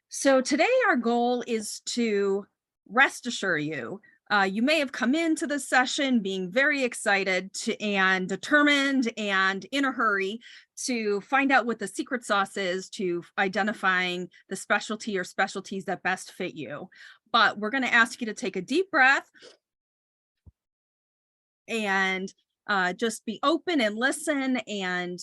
So today our goal is to rest assure you. You may have come into this session being very excited and determined and in a hurry to find out what the secret sauce is to identifying the specialty or specialties that best fit you. But we're going to ask you to take a deep breath and just be open and listen and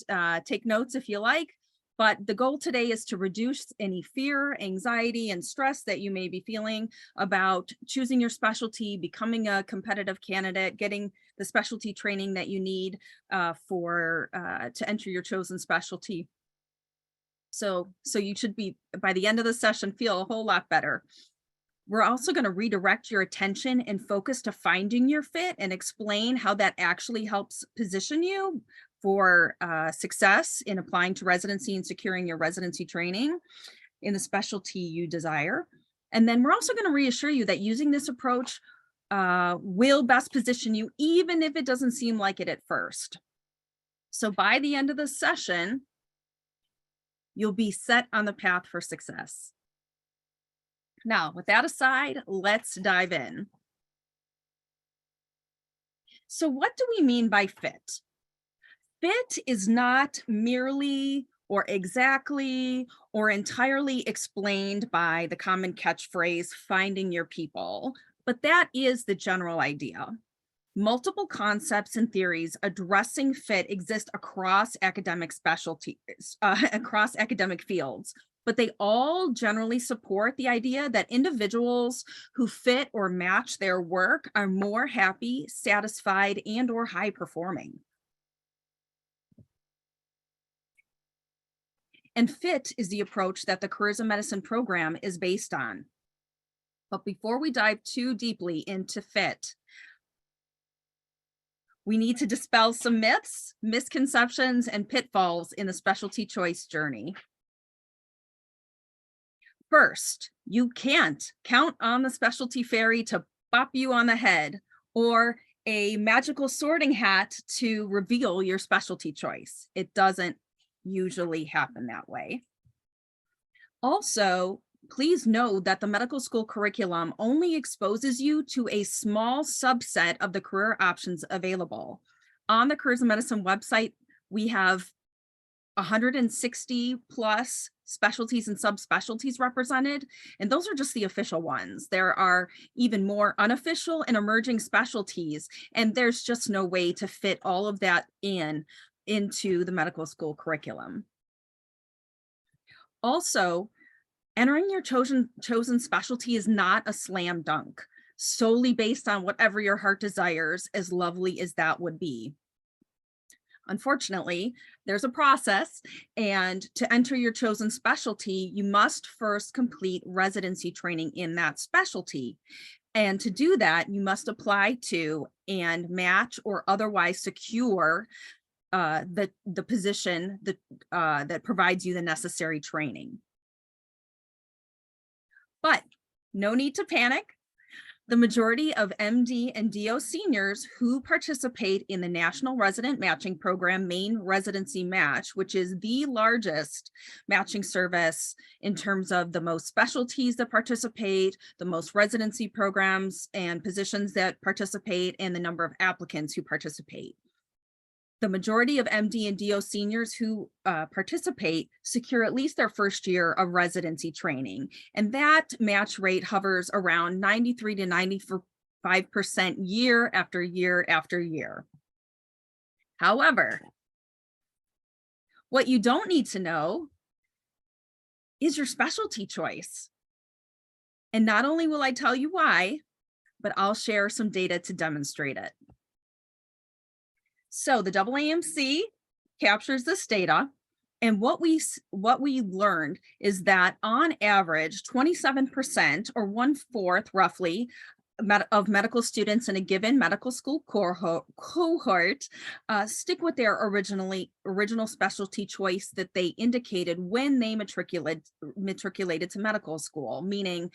take notes if you like. But the goal today is to reduce any fear, anxiety, and stress that you may be feeling about choosing your specialty, becoming a competitive candidate, getting the specialty training that you need to enter your chosen specialty. So you should be, by the end of the session, feel a whole lot better. We're also going to redirect your attention and focus to finding your fit and explain how that actually helps position you for success in applying to residency and securing your residency training in the specialty you desire. And then we're also going to reassure you that using this approach will best position you, even if it doesn't seem like it at first. So by the end of the session, you'll be set on the path for success. Now, with that aside, let's dive in. So what do we mean by fit? Fit is not merely or exactly or entirely explained by the common catchphrase, finding your people, but that is the general idea. Multiple concepts and theories addressing fit exist across academic specialties, across academic fields, but they all generally support the idea that individuals who fit or match their work are more happy, satisfied, and or high performing. And fit is the approach that the Careers in Medicine program is based on. But before we dive too deeply into fit, we need to dispel some myths, misconceptions, and pitfalls in the specialty choice journey. First, you can't count on the specialty fairy to bop you on the head or a magical sorting hat to reveal your specialty choice. It doesn't usually happen that way. Also, please know that the medical school curriculum only exposes you to a small subset of the career options available. On the Careers in Medicine website, we have 160 plus specialties and subspecialties represented, and those are just the official ones. There are even more unofficial and emerging specialties, and there's just no way to fit all of that into the medical school curriculum. Also, entering your chosen specialty is not a slam dunk, solely based on whatever your heart desires, as lovely as that would be. Unfortunately, there's a process, and to enter your chosen specialty, you must first complete residency training in that specialty. And to do that, you must apply to and match or otherwise secure the position that provides you the necessary training. But no need to panic. The majority of MD and DO seniors who participate in the National Resident Matching Program Main Residency Match, which is the largest matching service in terms of the most specialties that participate, the most residency programs and positions that participate, and the number of applicants who participate. The majority of MD and DO seniors who participate secure at least their first year of residency training. And that match rate hovers around 93 to 95% year after year after year. However, what you don't need to know is your specialty choice. And not only will I tell you why, but I'll share some data to demonstrate it. So the AAMC captures this data, and what we learned is that on average, 27% or 1/4 roughly of medical students in a given medical school cohort stick with their original specialty choice that they indicated when they matriculated to medical school, meaning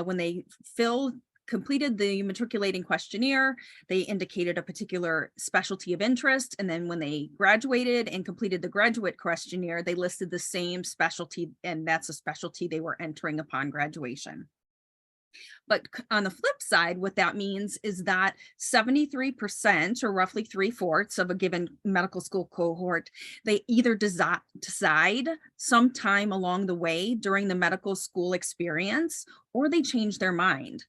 when they filled completed the matriculating questionnaire, they indicated a particular specialty of interest, and then when they graduated and completed the graduate questionnaire, they listed the same specialty, and that's a specialty they were entering upon graduation. But on the flip side, what that means is that 73%, or roughly three-fourths of a given medical school cohort, they either decide sometime along the way during the medical school experience, or they change their mind.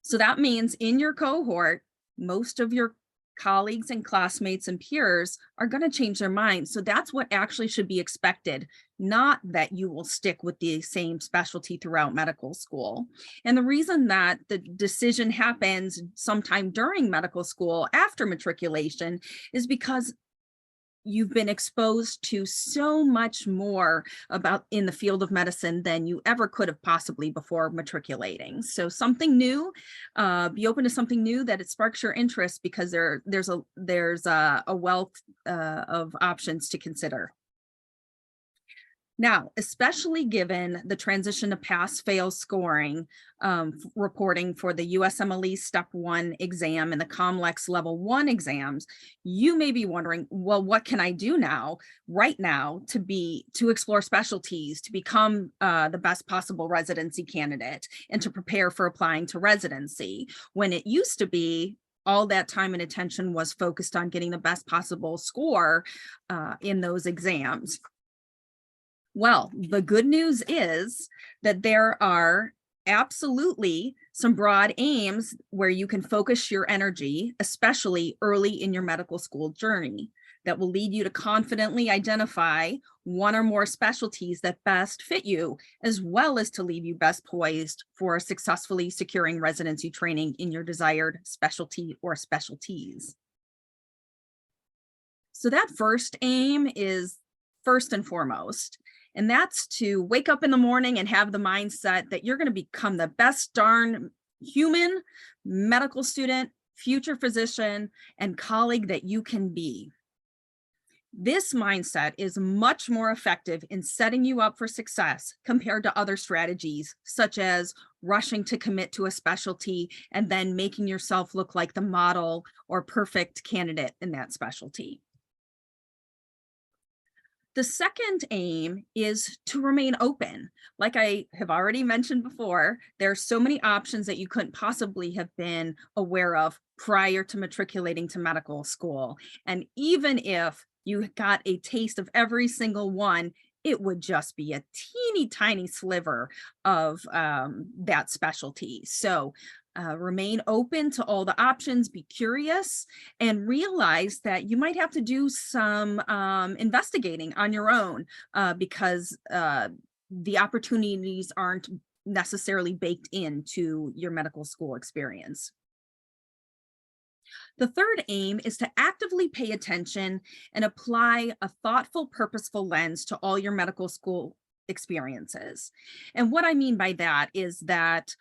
So that means in your cohort, most of your colleagues and classmates and peers are going to change their minds. So that's what actually should be expected, not that you will stick with the same specialty throughout medical school. And the reason that the decision happens sometime during medical school after matriculation is because you've been exposed to so much more about in the field of medicine than you ever could have possibly before matriculating. So something new, be open to something new that it sparks your interest, because there's a wealth of options to consider. Now, especially given the transition to pass-fail scoring reporting for the USMLE Step 1 exam and the COMLEX Level 1 exams, you may be wondering, well, what can I do right now, to explore specialties, to become the best possible residency candidate, and to prepare for applying to residency, when it used to be all that time and attention was focused on getting the best possible score in those exams. Well, the good news is that there are absolutely some broad aims where you can focus your energy, especially early in your medical school journey, that will lead you to confidently identify one or more specialties that best fit you, as well as to leave you best poised for successfully securing residency training in your desired specialty or specialties. So that first aim is first and foremost. And that's to wake up in the morning and have the mindset that you're going to become the best darn human, medical student, future physician, and colleague that you can be. This mindset is much more effective in setting you up for success compared to other strategies, such as rushing to commit to a specialty and then making yourself look like the model or perfect candidate in that specialty. The second aim is to remain open. Like I have already mentioned before, there are so many options that you couldn't possibly have been aware of prior to matriculating to medical school. And even if you got a taste of every single one, it would just be a teeny tiny sliver of that specialty. So remain open to all the options, be curious, and realize that you might have to do some investigating on your own because the opportunities aren't necessarily baked into your medical school experience. The third aim is to actively pay attention and apply a thoughtful, purposeful lens to all your medical school experiences. And what I mean by that is that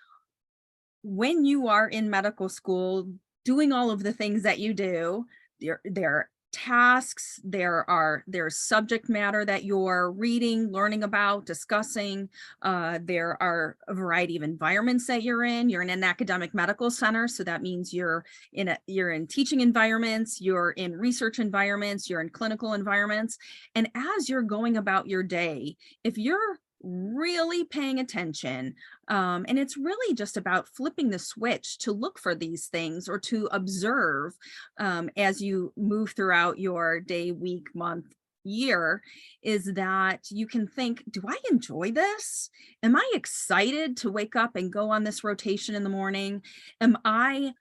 when you are in medical school doing all of the things that you do, there are tasks, there's subject matter that you're reading, learning about, discussing. There are a variety of environments that you're in. You're in an academic medical center, so that means you're in teaching environments, you're in research environments, you're in clinical environments. And as you're going about your day, if you're really paying attention, and it's really just about flipping the switch to look for these things or to observe as you move throughout your day, week, month, year, is that you can think, do I enjoy this? Am I excited to wake up and go on this rotation in the morning? Am I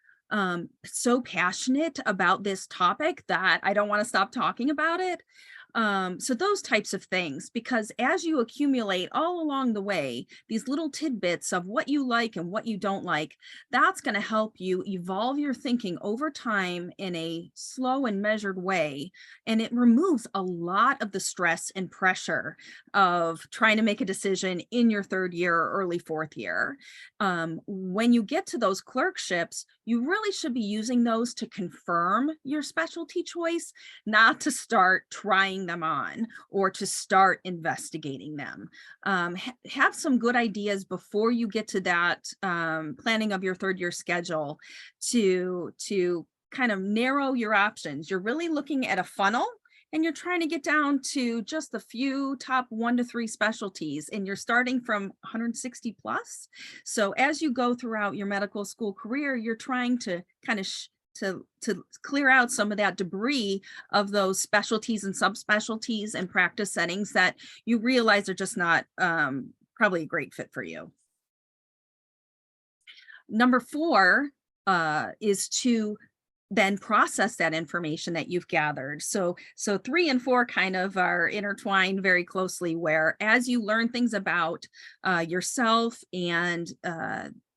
so passionate about this topic that I don't want to stop talking about it? So those types of things, because as you accumulate all along the way, these little tidbits of what you like and what you don't like, that's going to help you evolve your thinking over time in a slow and measured way. And it removes a lot of the stress and pressure of trying to make a decision in your third year or early fourth year. When you get to those clerkships, you really should be using those to confirm your specialty choice, not to start trying them on or to start investigating them. Have some good ideas before you get to that planning of your third year schedule to kind of narrow your options. You're really looking at a funnel, and you're trying to get down to just a few top 1 to 3 specialties, and you're starting from 160 plus. So as you go throughout your medical school career, you're trying to kind of to clear out some of that debris of those specialties and subspecialties and practice settings that you realize are just not probably a great fit for you. Number 4 is to then process that information that you've gathered. So 3 and 4 kind of are intertwined very closely, where as you learn things about yourself and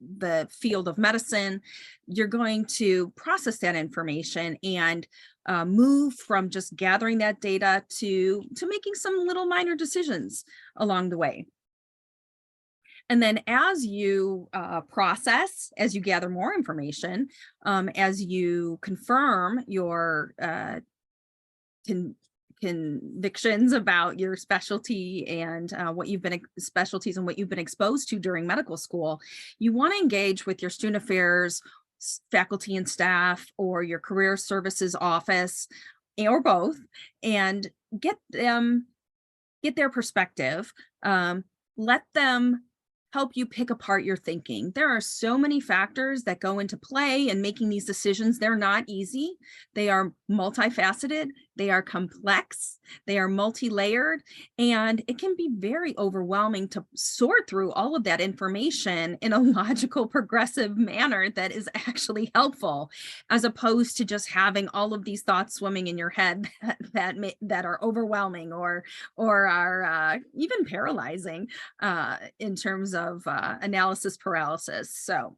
the field of medicine, you're going to process that information and move from just gathering that data to making some little minor decisions along the way. And then as you process, as you gather more information, as you confirm your convictions about your specialty and what you've been specialties and what you've been exposed to during medical school, you want to engage with your student affairs, faculty and staff, or your career services office, or both, and get their perspective. Let them help you pick apart your thinking. There are so many factors that go into play in making these decisions. They're not easy. They are multifaceted. They are complex. They are multi-layered, and it can be very overwhelming to sort through all of that information in a logical, progressive manner that is actually helpful, as opposed to just having all of these thoughts swimming in your head that are overwhelming or are even paralyzing in terms of analysis paralysis. So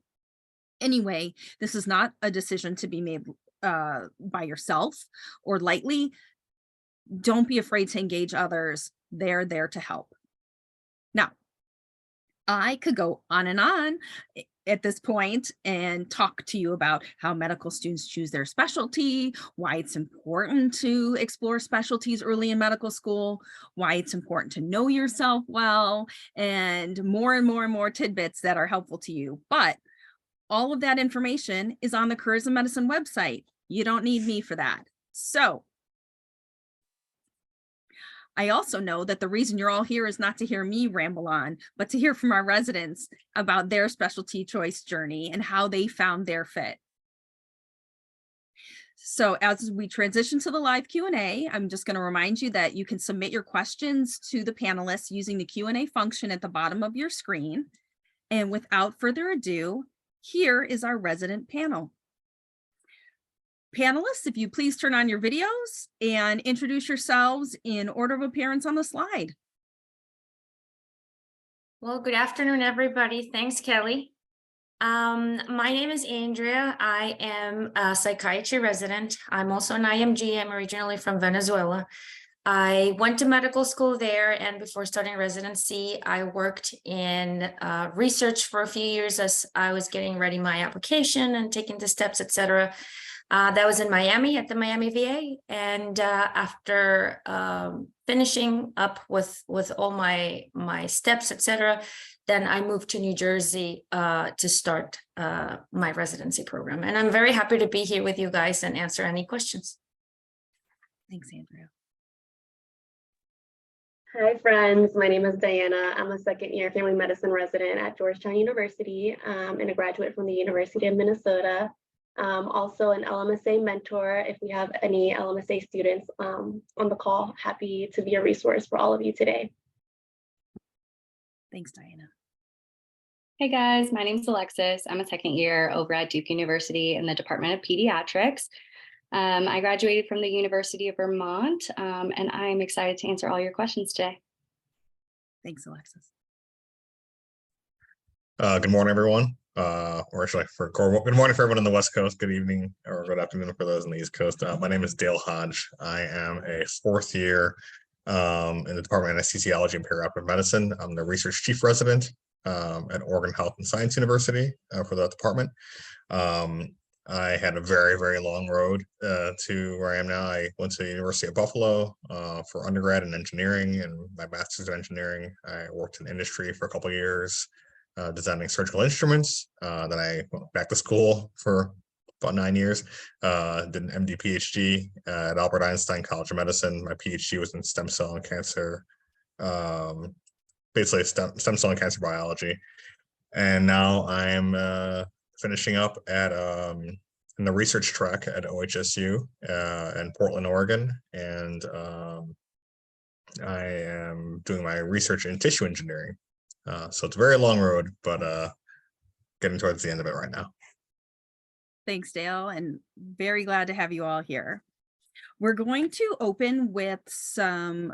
anyway, this is not a decision to be made by yourself or lightly. Don't be afraid to engage others. They're there to help. Now, I could go on and on at this point and talk to you about how medical students choose their specialty, why it's important to explore specialties early in medical school, why it's important to know yourself well, and more tidbits that are helpful to you. But all of that information is on the Careers in Medicine website. You don't need me for that. So I also know that the reason you're all here is not to hear me ramble on, but to hear from our residents about their specialty choice journey and how they found their fit. So as we transition to the live Q&A, I'm just going to remind you that you can submit your questions to the panelists using the Q&A function at the bottom of your screen. And without further ado, here is our resident panel. Panelists, if you please turn on your videos and introduce yourselves in order of appearance on the slide. Well, good afternoon, everybody. Thanks, Kelly. My name is Andrea. I am a psychiatry resident. I'm also an IMG. I'm originally from Venezuela. I went to medical school there, and before starting residency, I worked in research for a few years as I was getting ready my application and taking the steps, etc. That was in Miami at the Miami VA, and after finishing up with all my steps, etc., then I moved to New Jersey to start my residency program. And I'm very happy to be here with you guys and answer any questions. Thanks, Andrea. Hi, friends. My name is Diana. I'm a second-year family medicine resident at Georgetown University and a graduate from the University of Minnesota. Also an LMSA mentor. If we have any LMSA students on the call, happy to be a resource for all of you today. Thanks, Diana. Hey guys, my name is Alexis. I'm a second year over at Duke University in the Department of Pediatrics. I graduated from the University of Vermont, and I'm excited to answer all your questions today. Thanks, Alexis. Good morning, everyone. Or actually, good morning for everyone on the West Coast. Good evening or good afternoon for those on the East Coast. My name is Dale Hodge. I am a fourth year in the Department of Anesthesiology and Perioperative Medicine. I'm the research chief resident at Oregon Health and Science University for that department. I had a very, very long road to where I am now. I went to the University of Buffalo for undergrad in engineering and my master's in engineering. I worked in industry for a couple of years, designing surgical instruments. Then I went back to school for about 9 years, did an MD PhD at Albert Einstein College of Medicine. My PhD was in stem cell and cancer, basically stem cell and cancer biology. And now I'm finishing up at in the research track at OHSU in Portland, Oregon, and I am doing my research in tissue engineering. So it's a very long road, but getting towards the end of it right now. Thanks, Dale, and very glad to have you all here. We're going to open with some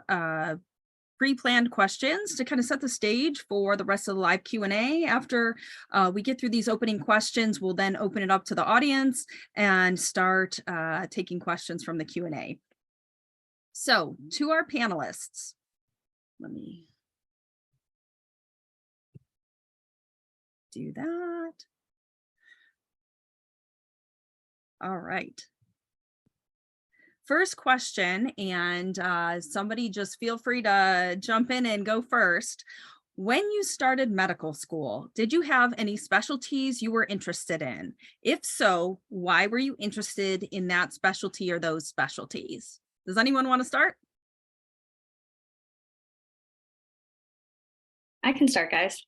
pre-planned questions to kind of set the stage for the rest of the live Q&A. After we get through these opening questions, we'll then open it up to the audience and start taking questions from the Q&A. So to our panelists, let me do that. All right. First question, and somebody just feel free to jump in and go first. When you started medical school, did you have any specialties you were interested in? If so, why were you interested in that specialty or those specialties? Does anyone want to start? I can start, guys.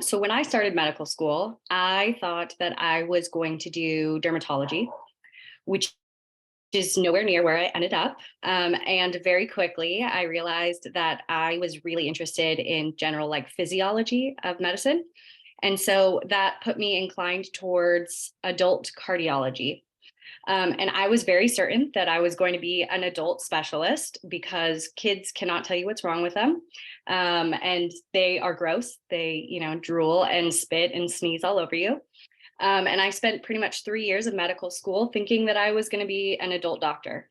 So when I started medical school, I thought that I was going to do dermatology, which is nowhere near where I ended up. And very quickly, I realized that I was really interested in general like physiology of medicine. And so that put me inclined towards adult cardiology. And I was very certain that I was going to be an adult specialist because kids cannot tell you what's wrong with them. And they are gross. They, drool and spit and sneeze all over you. And I spent pretty much 3 years of medical school thinking that I was going to be an adult doctor.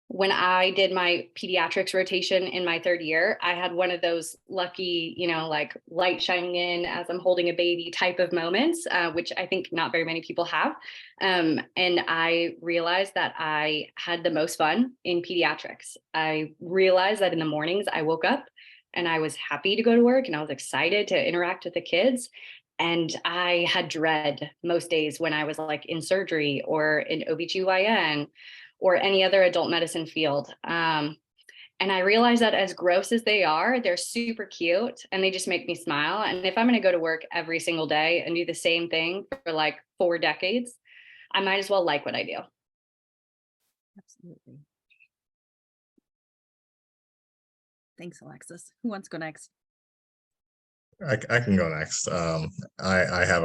When I did my pediatrics rotation in my 3rd year, I had one of those lucky, like light shining in as I'm holding a baby type of moments, which I think not very many people have. And I realized that I had the most fun in pediatrics. I realized that in the mornings I woke up and I was happy to go to work and I was excited to interact with the kids. And I had dread most days when I was like in surgery or in OBGYN or any other adult medicine field. And I realized that as gross as they are, they're super cute and they just make me smile. And if I'm going to go to work every single day and do the same thing for like 4 decades, I might as well like what I do. Absolutely. Thanks, Alexis. Who wants to go next? I can go next. I have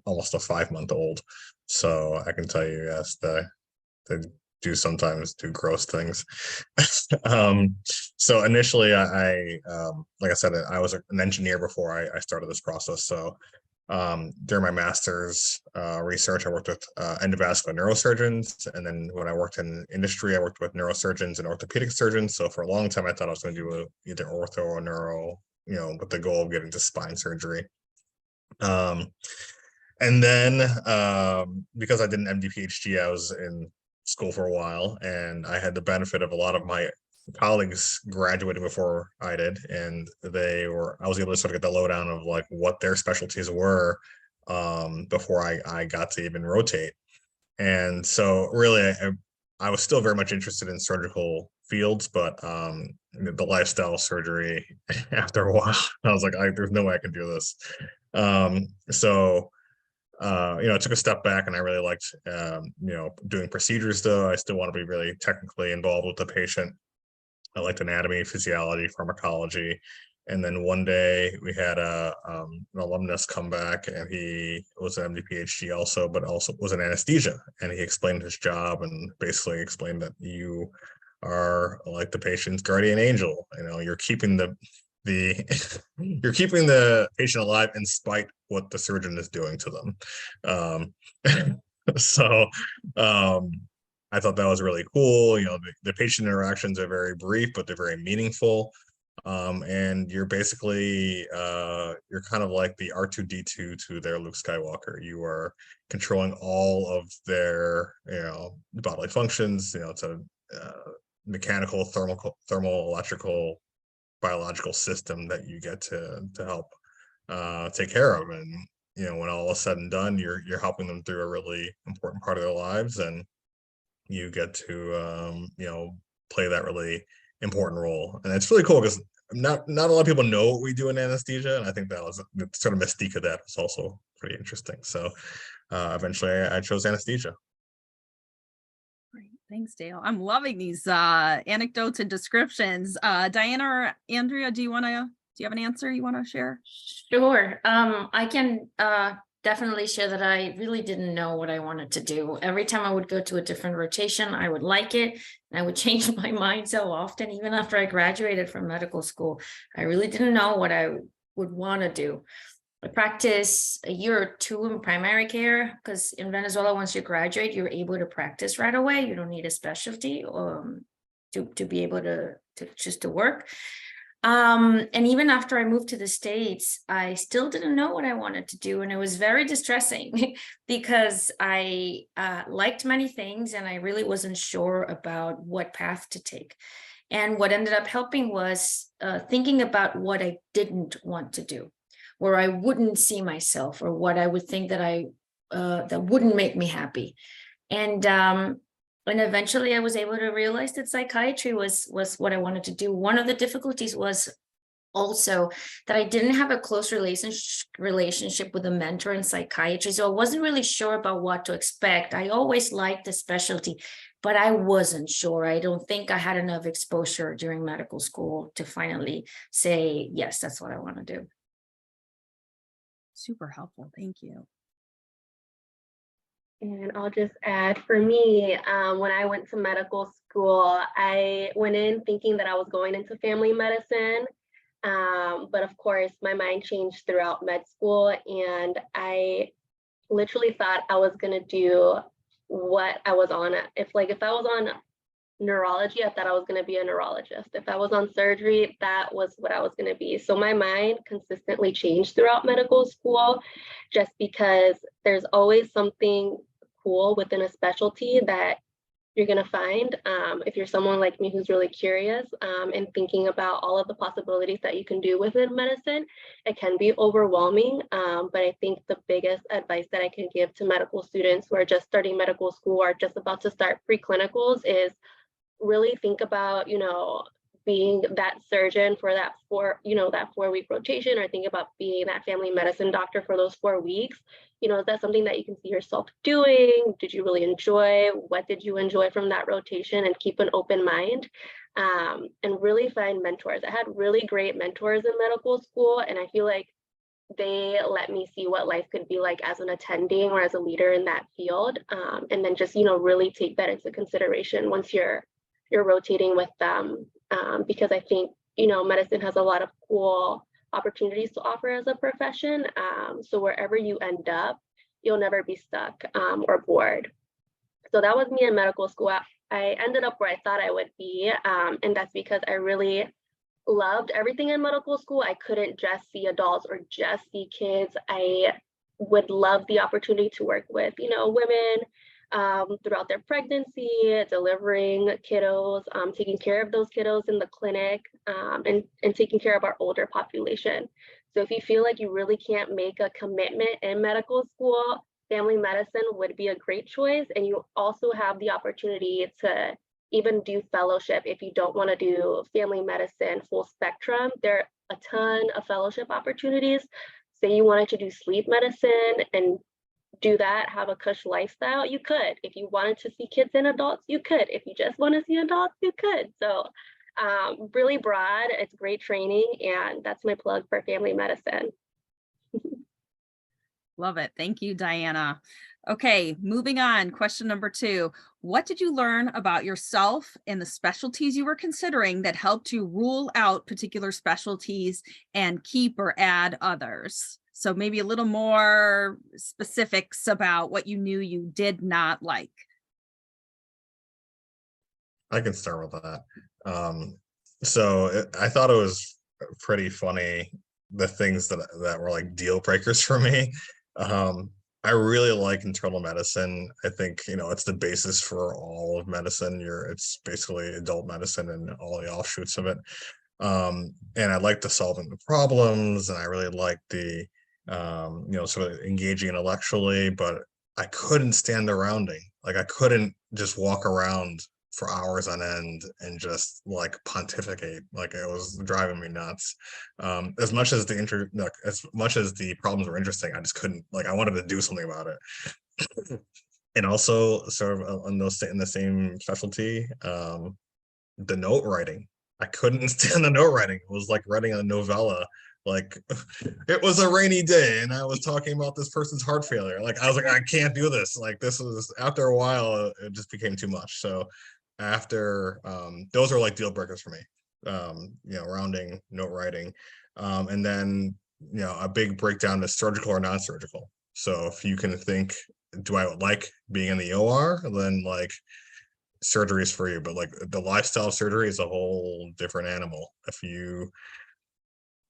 almost a 5-month-old, so I can tell you, yes, they do sometimes do gross things. So initially, I like I said, I was an engineer before I started this process. So during my master's research, I worked with endovascular neurosurgeons, and then when I worked in industry, I worked with neurosurgeons and orthopedic surgeons. So for a long time, I thought I was going to do either ortho or neuro, with the goal of getting to spine surgery. And then because I did an MD PhD, I was in school for a while, and I had the benefit of a lot of my colleagues graduating before I did, and I was able to sort of get the lowdown of like what their specialties were before I got to even rotate. And so really I was still very much interested in surgical fields, but the lifestyle surgery after a while, I was like, there's no way I can do this. So I took a step back and I really liked, doing procedures though. I still want to be really technically involved with the patient. I liked anatomy, physiology, pharmacology. And then one day we had an alumnus come back, and he was an MD PhD also, but also was in anesthesia. And he explained his job and basically explained that you are like the patient's guardian angel. You're keeping you're keeping the patient alive in spite what the surgeon is doing to them. So I thought that was really cool. The patient interactions are very brief, but they're very meaningful. And you're basically you're kind of like the R2D2 to their Luke Skywalker. You are controlling all of their, bodily functions. It's a mechanical, thermal, electrical, biological system that you get to help take care of. And when all is said and done, you're helping them through a really important part of their lives, and you get to play that really important role. And it's really cool because not a lot of people know what we do in anesthesia, and I think that was the sort of mystique of that was also pretty interesting. So eventually I chose anesthesia. Great. Thanks, Dale. I'm loving these anecdotes and descriptions. Diana or Andrea, do you have an answer you want to share? Sure. I can definitely share that I really didn't know what I wanted to do. Every time I would go to a different rotation, I would like it. And I would change my mind so often, even after I graduated from medical school. I really didn't know what I would want to do. I practiced a year or two in primary care because in Venezuela, once you graduate, you're able to practice right away. You don't need a specialty to be able to just to work. And even after I moved to the States, I still didn't know what I wanted to do. And it was very distressing because I liked many things and I really wasn't sure about what path to take. And what ended up helping was thinking about what I didn't want to do, where I wouldn't see myself, or what I would think that that wouldn't make me happy. And eventually I was able to realize that psychiatry was what I wanted to do. One of the difficulties was also that I didn't have a close relationship with a mentor in psychiatry. So I wasn't really sure about what to expect. I always liked the specialty, but I wasn't sure. I don't think I had enough exposure during medical school to finally say, yes, that's what I want to do. Super helpful. Thank you. And I'll just add, for me, when I went to medical school, I went in thinking that I was going into family medicine. But of course, my mind changed throughout med school, and I literally thought I was going to do what I was on. If I was on neurology, I thought I was going to be a neurologist. If I was on surgery, that was what I was going to be. So my mind consistently changed throughout medical school, just because there's always something cool within a specialty that you're going to find. If you're someone like me who's really curious and thinking about all of the possibilities that you can do within medicine, it can be overwhelming. But I think the biggest advice that I can give to medical students who are just starting medical school or just about to start pre-clinicals is really think about, being that surgeon for that 4-week rotation, or think about being that family medicine doctor for those 4 weeks. Is that something that you can see yourself doing? Did you really enjoy? What did you enjoy from that rotation? And keep an open mind, and really find mentors. I had really great mentors in medical school, and I feel like they let me see what life could be like as an attending or as a leader in that field. And then just, really take that into consideration once you're rotating with them, because I think, medicine has a lot of cool opportunities to offer as a profession. So wherever you end up, you'll never be stuck or bored. So that was me in medical school. I ended up where I thought I would be, and that's because I really loved everything in medical school. I couldn't just see adults or just see kids. I would love the opportunity to work with, women throughout their pregnancy, delivering kiddos, taking care of those kiddos in the clinic, and taking care of our older population. So if you feel like you really can't make a commitment in medical school, family medicine would be a great choice. And you also have the opportunity to even do fellowship if you don't want to do family medicine full spectrum. There are a ton of fellowship opportunities. Say you wanted to do sleep medicine and do that, have a cush lifestyle, you could. If you wanted to see kids and adults, you could. If you just want to see adults, you could. So really broad, it's great training, and that's my plug for family medicine. Love it. Thank you, Diana. Okay, moving on. Question number 2. What did you learn about yourself and the specialties you were considering that helped you rule out particular specialties and keep or add others? So maybe a little more specifics about what you knew you did not like. I can start with that. I thought it was pretty funny, the things that were like deal breakers for me. I really like internal medicine. I think, it's the basis for all of medicine. It's basically adult medicine and all the offshoots of it. And I like the solving the problems, and I really like the sort of engaging intellectually, but I couldn't stand the rounding. Like, I couldn't just walk around for hours on end and just like pontificate. Like, it was driving me nuts. As much as as much as the problems were interesting, I just couldn't, like, I wanted to do something about it. And also, sort of in the same specialty, the note writing. I couldn't stand the note writing. It was like writing a novella. Like, it was a rainy day and I was talking about this person's heart failure. Like, I was like, I can't do this. Like, after a while, it just became too much. So after, those are like deal breakers for me. Rounding, note writing. And then, a big breakdown is surgical or non-surgical. So if you can think, do I like being in the OR? Then, like, surgery is for you, but like the lifestyle of surgery is a whole different animal. If you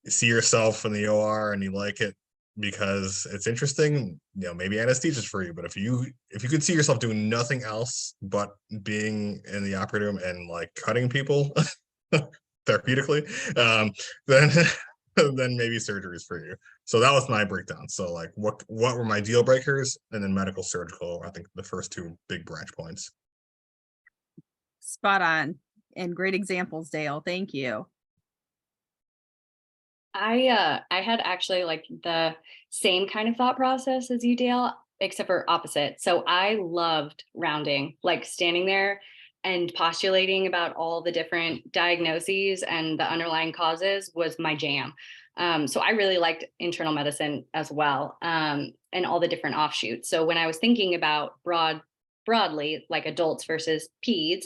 see yourself in the OR and you like it because it's interesting, maybe anesthesia is for you. But if you could see yourself doing nothing else but being in the operating room and like cutting people therapeutically, then then maybe surgery is for you. So that was my breakdown. So like, what were my deal breakers, and then medical, surgical, I think the first two big branch points. Spot on, and great examples, Dale. Thank you. I had actually like the same kind of thought process as you, Dale, except for opposite. So I loved rounding, like standing there and postulating about all the different diagnoses and the underlying causes was my jam. So I really liked internal medicine as well, and all the different offshoots. So when I was thinking about broadly, like adults versus peds,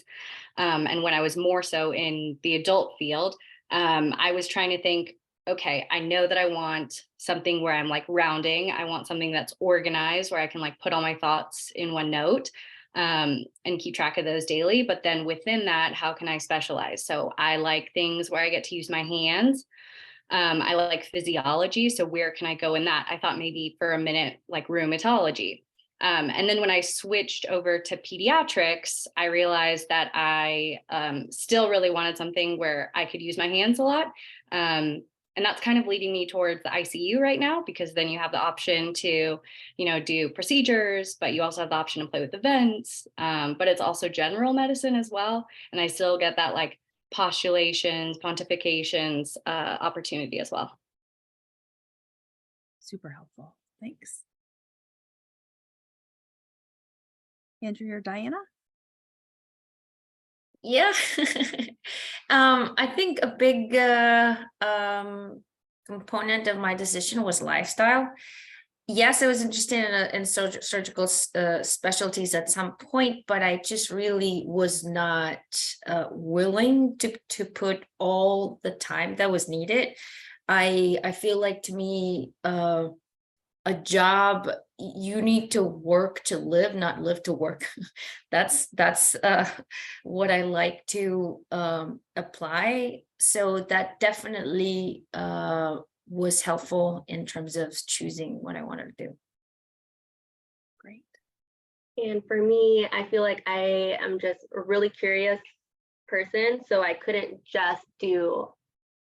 and when I was more so in the adult field, I was trying to think, okay, I know that I want something where I'm like rounding. I want something that's organized where I can like put all my thoughts in one note, and keep track of those daily. But then within that, how can I specialize? So I like things where I get to use my hands. I like physiology. So where can I go in that? I thought maybe for a minute, like rheumatology. And then when I switched over to pediatrics, I realized that I still really wanted something where I could use my hands a lot. And that's kind of leading me towards the ICU right now, because then you have the option to, do procedures, but you also have the option to play with the vents. But it's also general medicine as well. And I still get that like postulations, pontifications opportunity as well. Super helpful. Thanks. Andrea or Diana? Yeah. I think a big component of my decision was lifestyle. Yes, I was interested in surgical specialties at some point, but I just really was not willing to put all the time that was needed. I feel like, to me, a job, you need to work to live, not live to work. that's what I like to apply. So that definitely was helpful in terms of choosing what I wanted to do. Great. And for me, I feel like I am just a really curious person, so I couldn't just do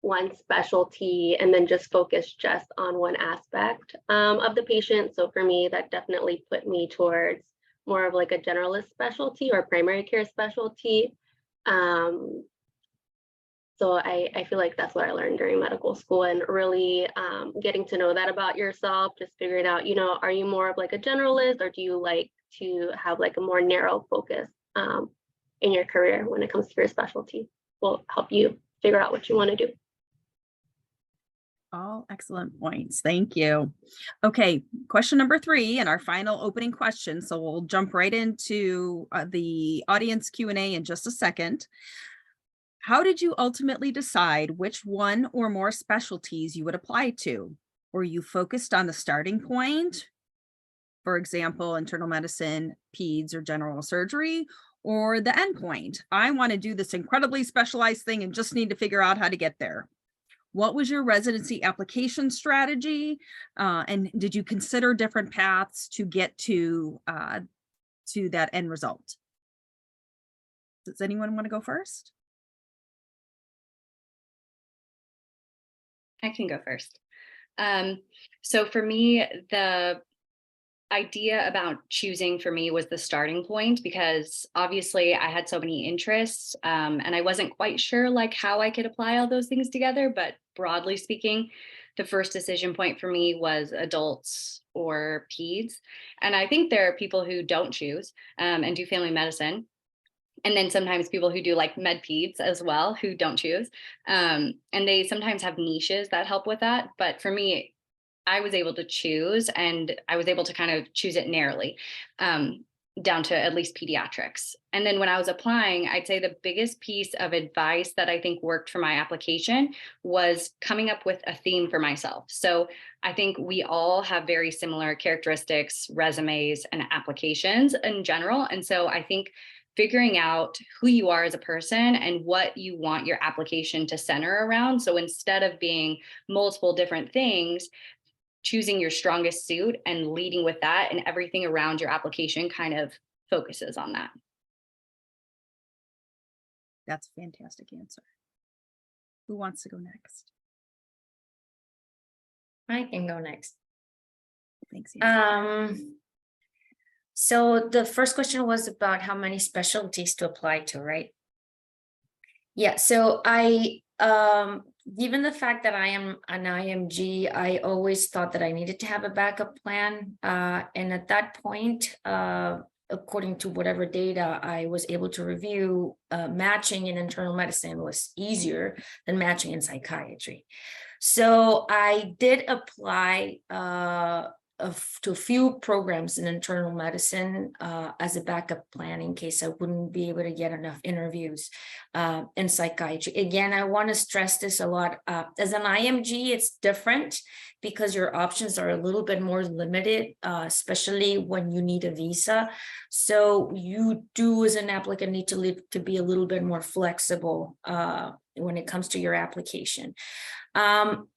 one specialty and then just focus just on one aspect of the patient. So for me, that definitely put me towards more of like a generalist specialty or primary care specialty. So I feel like that's what I learned during medical school, and really getting to know that about yourself, just figuring out, are you more of like a generalist, or do you like to have like a more narrow focus in your career when it comes to your specialty? Will help you figure out what you want to do. All excellent points. Thank you. Okay, question number 3 and our final opening question. So we'll jump right into the audience Q&A in just a second. How did you ultimately decide which one or more specialties you would apply to? Were you focused on the starting point? For example, internal medicine, peds, or general surgery? or the endpoint? I want to do this incredibly specialized thing and just need to figure out how to get there. What was your residency application strategy? And did you consider different paths to get to that end result? Does anyone want to go first? I can go first. So for me, the idea about choosing for me was the starting point, because obviously I had so many interests, and I wasn't quite sure like how I could apply all those things together. But broadly speaking, the first decision point for me was adults or peds. And I think there are people who don't choose and do family medicine. And then sometimes people who do like med peds as well, who don't choose. And they sometimes have niches that help with that. But for me, I was able to choose, and I was able to kind of choose it narrowly, down to at least pediatrics. And then when I was applying, I'd say the biggest piece of advice that I think worked for my application was coming up with a theme for myself. So I think we all have very similar characteristics, resumes, and applications in general. And so I think figuring out who you are as a person and what you want your application to center around. So instead of being multiple different things, choosing your strongest suit and leading with that, and everything around your application kind of focuses on that. That's a fantastic answer. Who wants to go next? I can go next. Thanks. Andrea. So the first question was about how many specialties to apply to, right? Yeah, so I, given the fact that I am an IMG, I always thought that I needed to have a backup plan. And at that point, according to whatever data I was able to review, matching in internal medicine was easier than matching in psychiatry. So I did apply to a few programs in internal medicine as a backup plan in case I wouldn't be able to get enough interviews in psychiatry. Again, I want to stress this a lot. As an IMG, it's different because your options are a little bit more limited, especially when you need a visa. So you do, as an applicant, need to be a little bit more flexible when it comes to your application.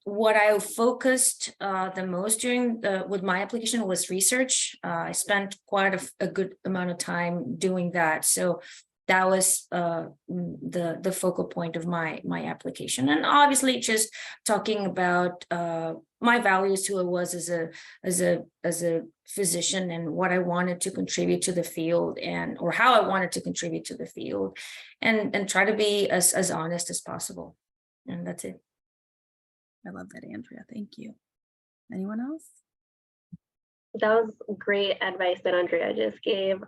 What I focused the most during with my application was research. I spent quite a good amount of time doing that. So that was the focal point of my application. And obviously just talking about my values, who I was as a physician, and what I wanted to contribute to the field, or how I wanted to contribute to the field, and try to be as honest as possible. And that's it. I love that, Andrea. Thank you. Anyone else? That was great advice that Andrea just gave.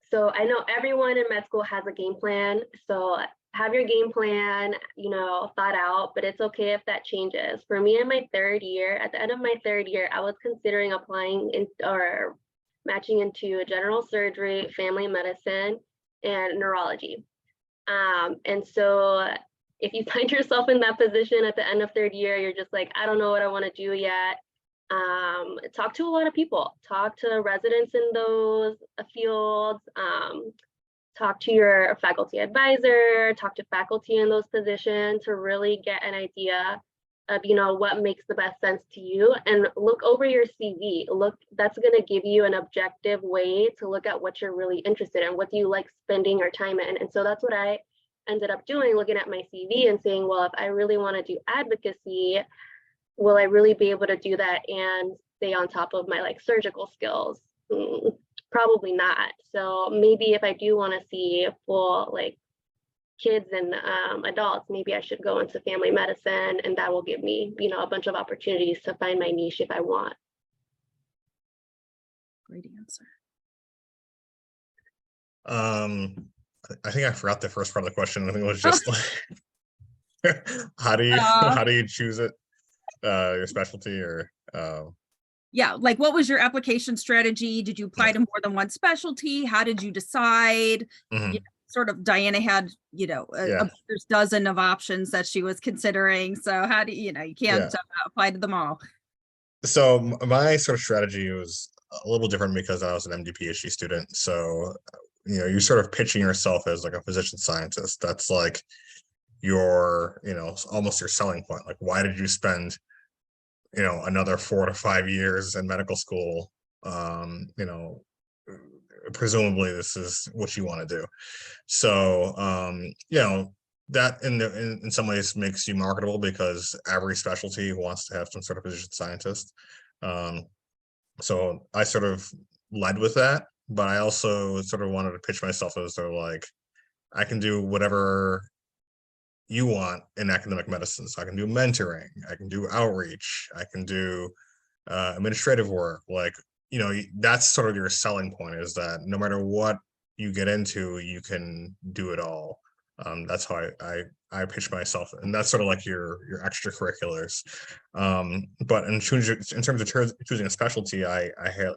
So I know everyone in med school has a game plan. So have your game plan, thought out, but it's okay if that changes. For me, in my third year, at the end of my third year, I was considering applying or matching into general surgery, family medicine, and neurology. And so if you find yourself in that position at the end of third year, you're just like, I don't know what I want to do yet. Talk to a lot of people, talk to residents in those fields, talk to your faculty advisor, talk to faculty in those positions to really get an idea of, what makes the best sense to you, and look over your CV. That's going to give you an objective way to look at what you're really interested in. What do you like spending your time in? And so that's what I ended up doing, looking at my CV and saying, well, if I really want to do advocacy, will I really be able to do that and stay on top of my surgical skills? Probably not. So maybe if I do want to see full kids and adults, maybe I should go into family medicine, and that will give me, a bunch of opportunities to find my niche if I want. Great answer. I think I forgot the first part of the question. I think it was just how do you choose it? Your specialty, or yeah, what was your application strategy? Did you apply to more than one specialty? How did you decide? Sort of, Diana had a dozen of options that she was considering. So how do you can't apply to them all? So my sort of strategy was a little different because I was an MD PhD student. So you're sort of pitching yourself as like a physician scientist. That's like your, almost your selling point. Like, why did you spend, another 4 to 5 years in medical school? Presumably this is what you want to do. So, that in some ways makes you marketable, because every specialty wants to have some sort of physician scientist. So I sort of led with that, but I also sort of wanted to pitch myself as sort of like, I can do whatever you want in academic medicine. So I can do mentoring, I can do outreach, I can do administrative work. Like, that's sort of your selling point, is that no matter what you get into, you can do it all. That's how I pitch myself, and that's sort of like your extracurriculars. But in terms of choosing a specialty, I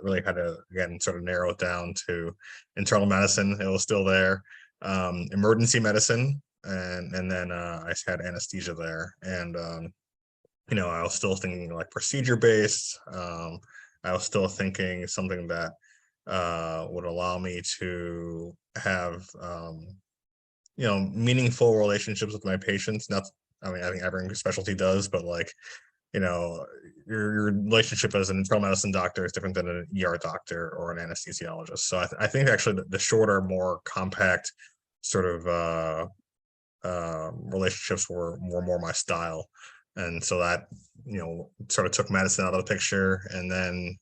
really had to, again, sort of narrow it down to internal medicine. It was still there, emergency medicine, and then I had anesthesia there, and I was still thinking like procedure based. I was still thinking something that would allow me to have meaningful relationships with my patients. Not, I mean, I think every specialty does, but like, your relationship as an internal medicine doctor is different than an ER doctor or an anesthesiologist. So I think actually the shorter, more compact sort of relationships were more my style. And so that, sort of took medicine out of the picture. And then,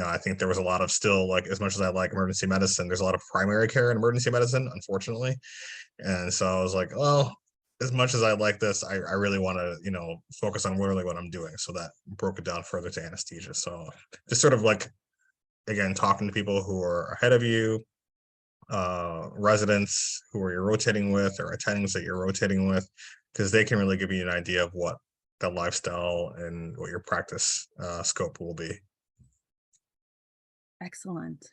I think there was a lot of, still, like, as much as I like emergency medicine, there's a lot of primary care in emergency medicine, unfortunately. And so I was like, well, as much as I like this, I really want to, focus on really what I'm doing. So that broke it down further to anesthesia. So just sort of like, again, talking to people who are ahead of you, residents who are you're rotating with, or attendings that you're rotating with, because they can really give you an idea of what the lifestyle and what your practice scope will be. Excellent.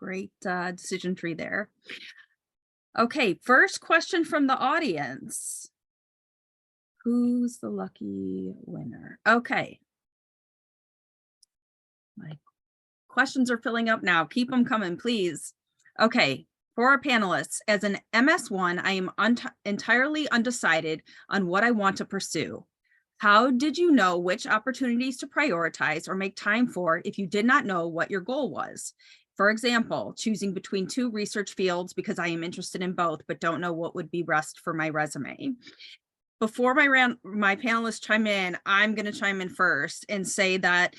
Great decision tree there. Okay, first question from the audience. Who's the lucky winner? Okay. My questions are filling up now. Keep them coming, please. Okay, for our panelists, as an MS1, I am entirely undecided on what I want to pursue. How did you know which opportunities to prioritize or make time for if you did not know what your goal was? For example, choosing between 2 research fields because I am interested in both, but don't know what would be best for my resume. Before my panelists chime in, I'm going to chime in first and say that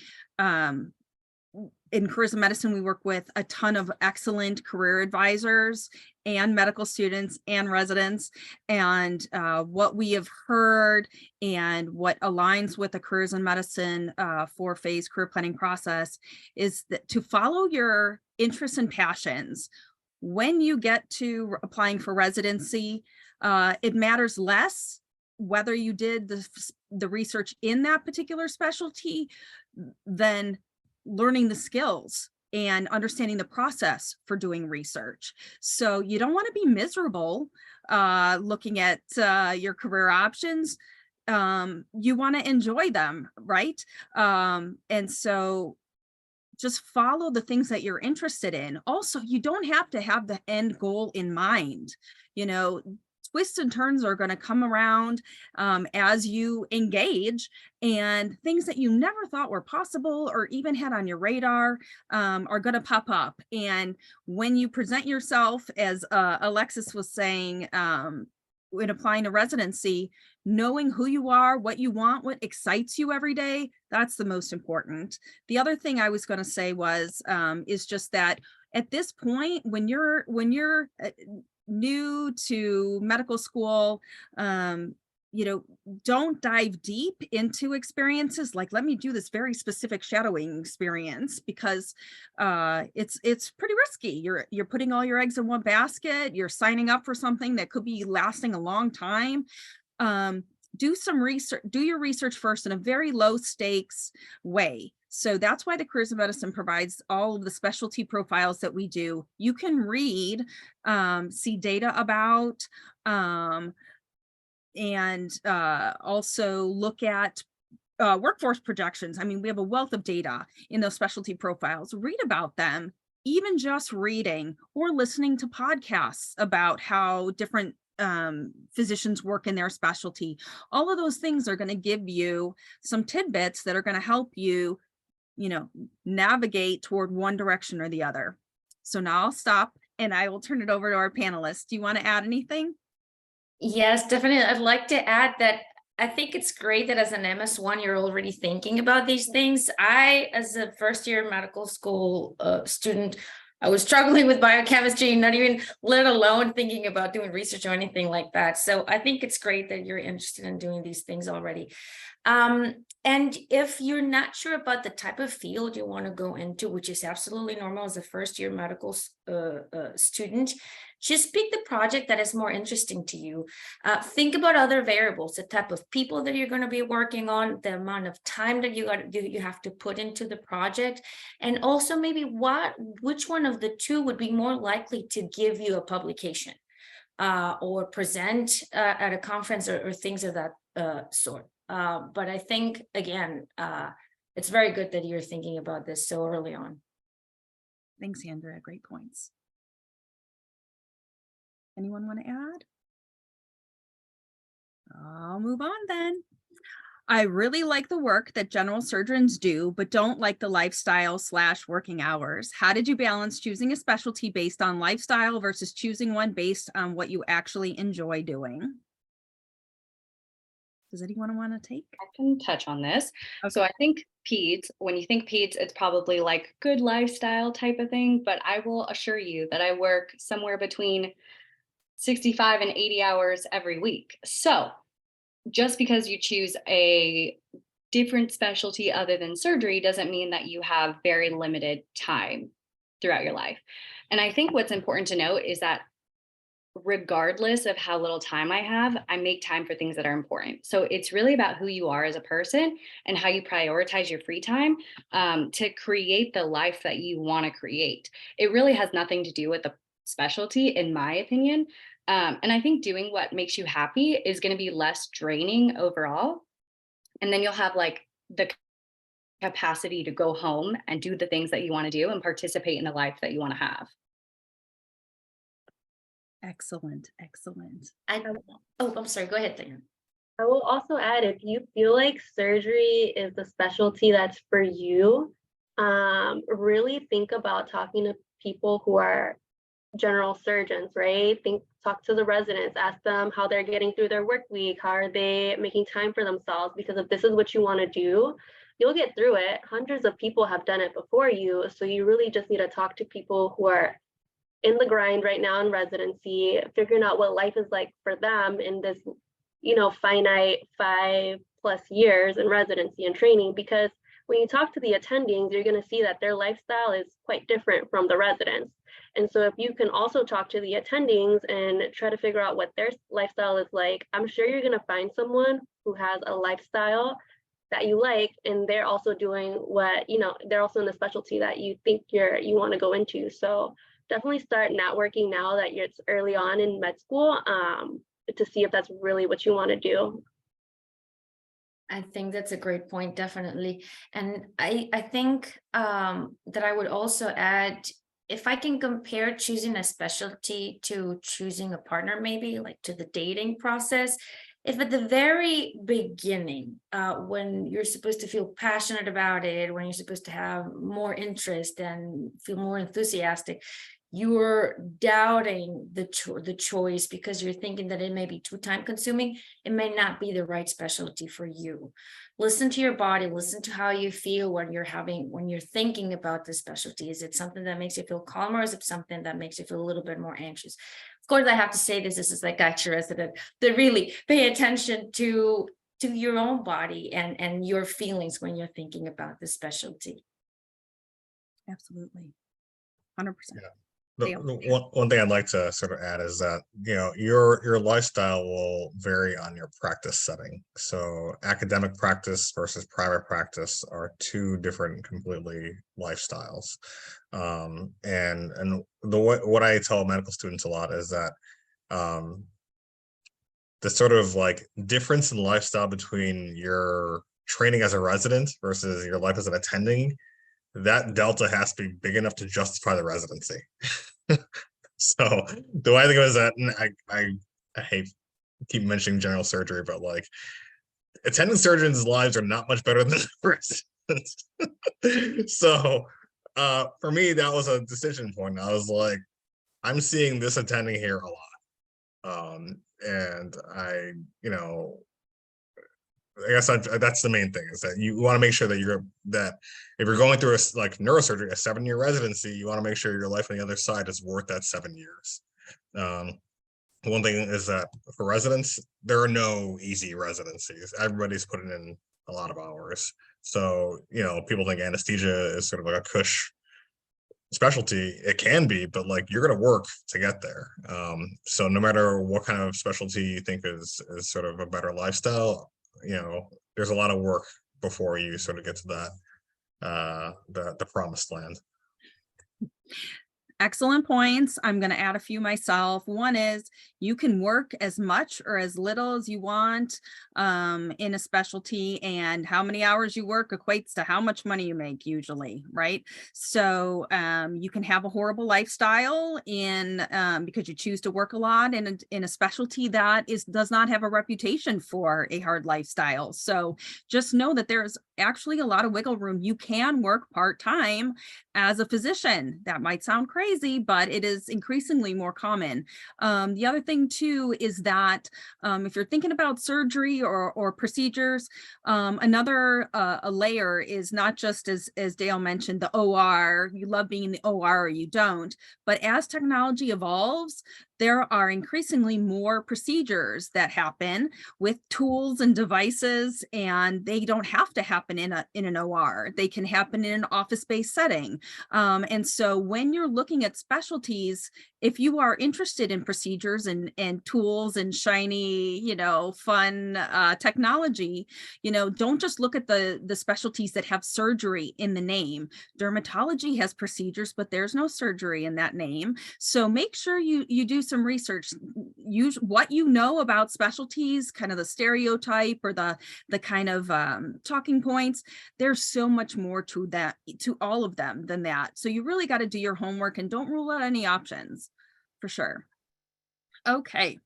in careers in medicine, we work with a ton of excellent career advisors and medical students and residents. And what we have heard and what aligns with the careers in medicine 4-phase career planning process is that to follow your interests and passions. When you get to applying for residency, it matters less whether you did the research in that particular specialty than learning the skills and understanding the process for doing research. So you don't want to be miserable looking at your career options. You want to enjoy them, right? And so just follow the things that you're interested in. Also, you don't have to have the end goal in mind. Twists and turns are going to come around as you engage, and things that you never thought were possible or even had on your radar are going to pop up. And when you present yourself, as Alexis was saying, when applying to residency, knowing who you are, what you want, what excites you every day, that's the most important. The other thing I was going to say was is just that at this point, when you're new to medical school, don't dive deep into experiences like, let me do this very specific shadowing experience, because it's pretty risky. You're putting all your eggs in one basket. You're signing up for something that could be lasting a long time. Do some research, do your research first in a very low stakes way. So that's why the Careers in Medicine provides all of the specialty profiles that we do. You can read, see data about, and also look at workforce projections. I mean, we have a wealth of data in those specialty profiles. Read about them, even just reading or listening to podcasts about how different physicians work in their specialty. All of those things are going to give you some tidbits that are going to help you, navigate toward one direction or the other. So now I'll stop and I will turn it over to our panelists. Do you want to add anything? Yes, definitely. I'd like to add that I think it's great that as an MS1, you're already thinking about these things. As a first year medical school student, I was struggling with biochemistry, not even let alone thinking about doing research or anything like that. So I think it's great that you're interested in doing these things already. And if you're not sure about the type of field you want to go into, which is absolutely normal as a first year medical student, just pick the project that is more interesting to you. Think about other variables, the type of people that you're going to be working on, the amount of time that you have to put into the project, and also maybe which one of the two would be more likely to give you a publication or present at a conference or things of that sort. But I think, again, it's very good that you're thinking about this so early on. Thanks, Andrea. Great points. Anyone want to add? I'll move on then. I really like the work that general surgeons do, but don't like the lifestyle / working hours. How did you balance choosing a specialty based on lifestyle versus choosing one based on what you actually enjoy doing? Does anyone want to take? I can touch on this. Okay. So I think peds, when you think peds, it's probably like good lifestyle type of thing, but I will assure you that I work somewhere between 65 and 80 hours every week. So just because you choose a different specialty other than surgery doesn't mean that you have very limited time throughout your life. And I think what's important to note is that regardless of how little time I have, I make time for things that are important. So it's really about who you are as a person and how you prioritize your free time to create the life that you want to create. It really has nothing to do with the specialty, in my opinion. And I think doing what makes you happy is going to be less draining overall. And then you'll have like the capacity to go home and do the things that you want to do and participate in the life that you want to have. Excellent, excellent. I'm sorry, go ahead, Diane. I will also add, if you feel like surgery is the specialty that's for you, really think about talking to people who are general surgeons, right? Talk to the residents, ask them how they're getting through their work week, how are they making time for themselves, because if this is what you want to do, you'll get through it. Hundreds of people have done it before you, so you really just need to talk to people who are in the grind right now in residency, figuring out what life is like for them in this, finite 5+ years in residency and training. Because when you talk to the attendings, you're going to see that their lifestyle is quite different from the residents. And so if you can also talk to the attendings and try to figure out what their lifestyle is like, I'm sure you're going to find someone who has a lifestyle that you like, and they're also doing what, they're also in the specialty that you think you want to go into. So definitely start networking now that it's early on in med school to see if that's really what you want to do. I think that's a great point, definitely. And I think that I would also add, if I can compare choosing a specialty to choosing a partner, maybe like to the dating process, if at the very beginning, when you're supposed to feel passionate about it, when you're supposed to have more interest and feel more enthusiastic, you're doubting the choice because you're thinking that it may be too time consuming, it may not be the right specialty for you. Listen to your body, listen to how you feel when you're thinking about this specialty. Is it something that makes you feel calmer, or is it something that makes you feel a little bit more anxious? Of course, I have to say this is like actually resident, that really pay attention to your own body and your feelings when you're thinking about this specialty. Absolutely. 100%. Yeah. One thing I'd like to sort of add is that, your lifestyle will vary on your practice setting. So academic practice versus private practice are two different completely lifestyles. And what I tell medical students a lot is that the sort of like difference in lifestyle between your training as a resident versus your life as an attending that delta has to be big enough to justify the residency. So the way I think of it is that, and I hate keep mentioning general surgery, but like attending surgeons' lives are not much better than residents. So for me, that was a decision point. I was like, I'm seeing this attending here a lot. And I, you know, I guess that's the main thing, is that you want to make sure that that if you're going through like neurosurgery, a 7-year residency, you want to make sure your life on the other side is worth that 7 years. One thing is that for residents, there are no easy residencies. Everybody's putting in a lot of hours. So, you know, people think anesthesia is sort of like a cush specialty. It can be, but like you're going to work to get there. So no matter what kind of specialty you think is sort of a better lifestyle, you know, there's a lot of work before you sort of get to that, the promised land. Excellent points. I'm going to add a few myself. One is you can work as much or as little as you want in a specialty, and how many hours you work equates to how much money you make usually, right? So you can have a horrible lifestyle because you choose to work a lot in a specialty that does not have a reputation for a hard lifestyle. So just know that there's actually a lot of wiggle room. You can work part-time as a physician. That might sound crazy, but it is increasingly more common. The other thing too is that if you're thinking about surgery or procedures, another a layer is not just as Dale mentioned, the OR. You love being in the OR or you don't, but as technology evolves, there are increasingly more procedures that happen with tools and devices, and they don't have to happen in an OR. They can happen in an office-based setting. And so when you're looking at specialties, if you are interested in procedures and tools and shiny, you know, fun technology, you know, don't just look at the specialties that have surgery in the name. Dermatology has procedures, but there's no surgery in that name. So make sure you do some research. Use what you know about specialties, kind of the stereotype or the kind of talking points. There's so much more to that, to all of them than that. So you really got to do your homework and don't rule out any options, for sure. Okay.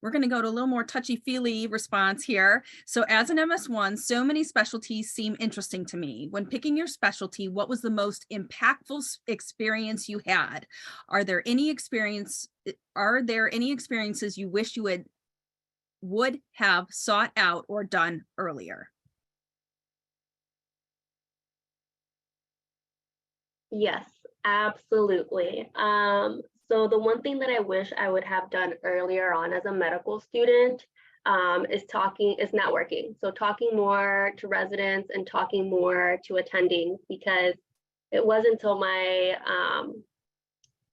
We're going to go to a little more touchy-feely response here. So as an MS1, so many specialties seem interesting to me. When picking your specialty, what was the most impactful experience you had? Are there any experiences you wish you would have sought out or done earlier? Yes, absolutely. So the one thing that I wish I would have done earlier on as a medical student is networking. So talking more to residents and talking more to attendings, because it wasn't until my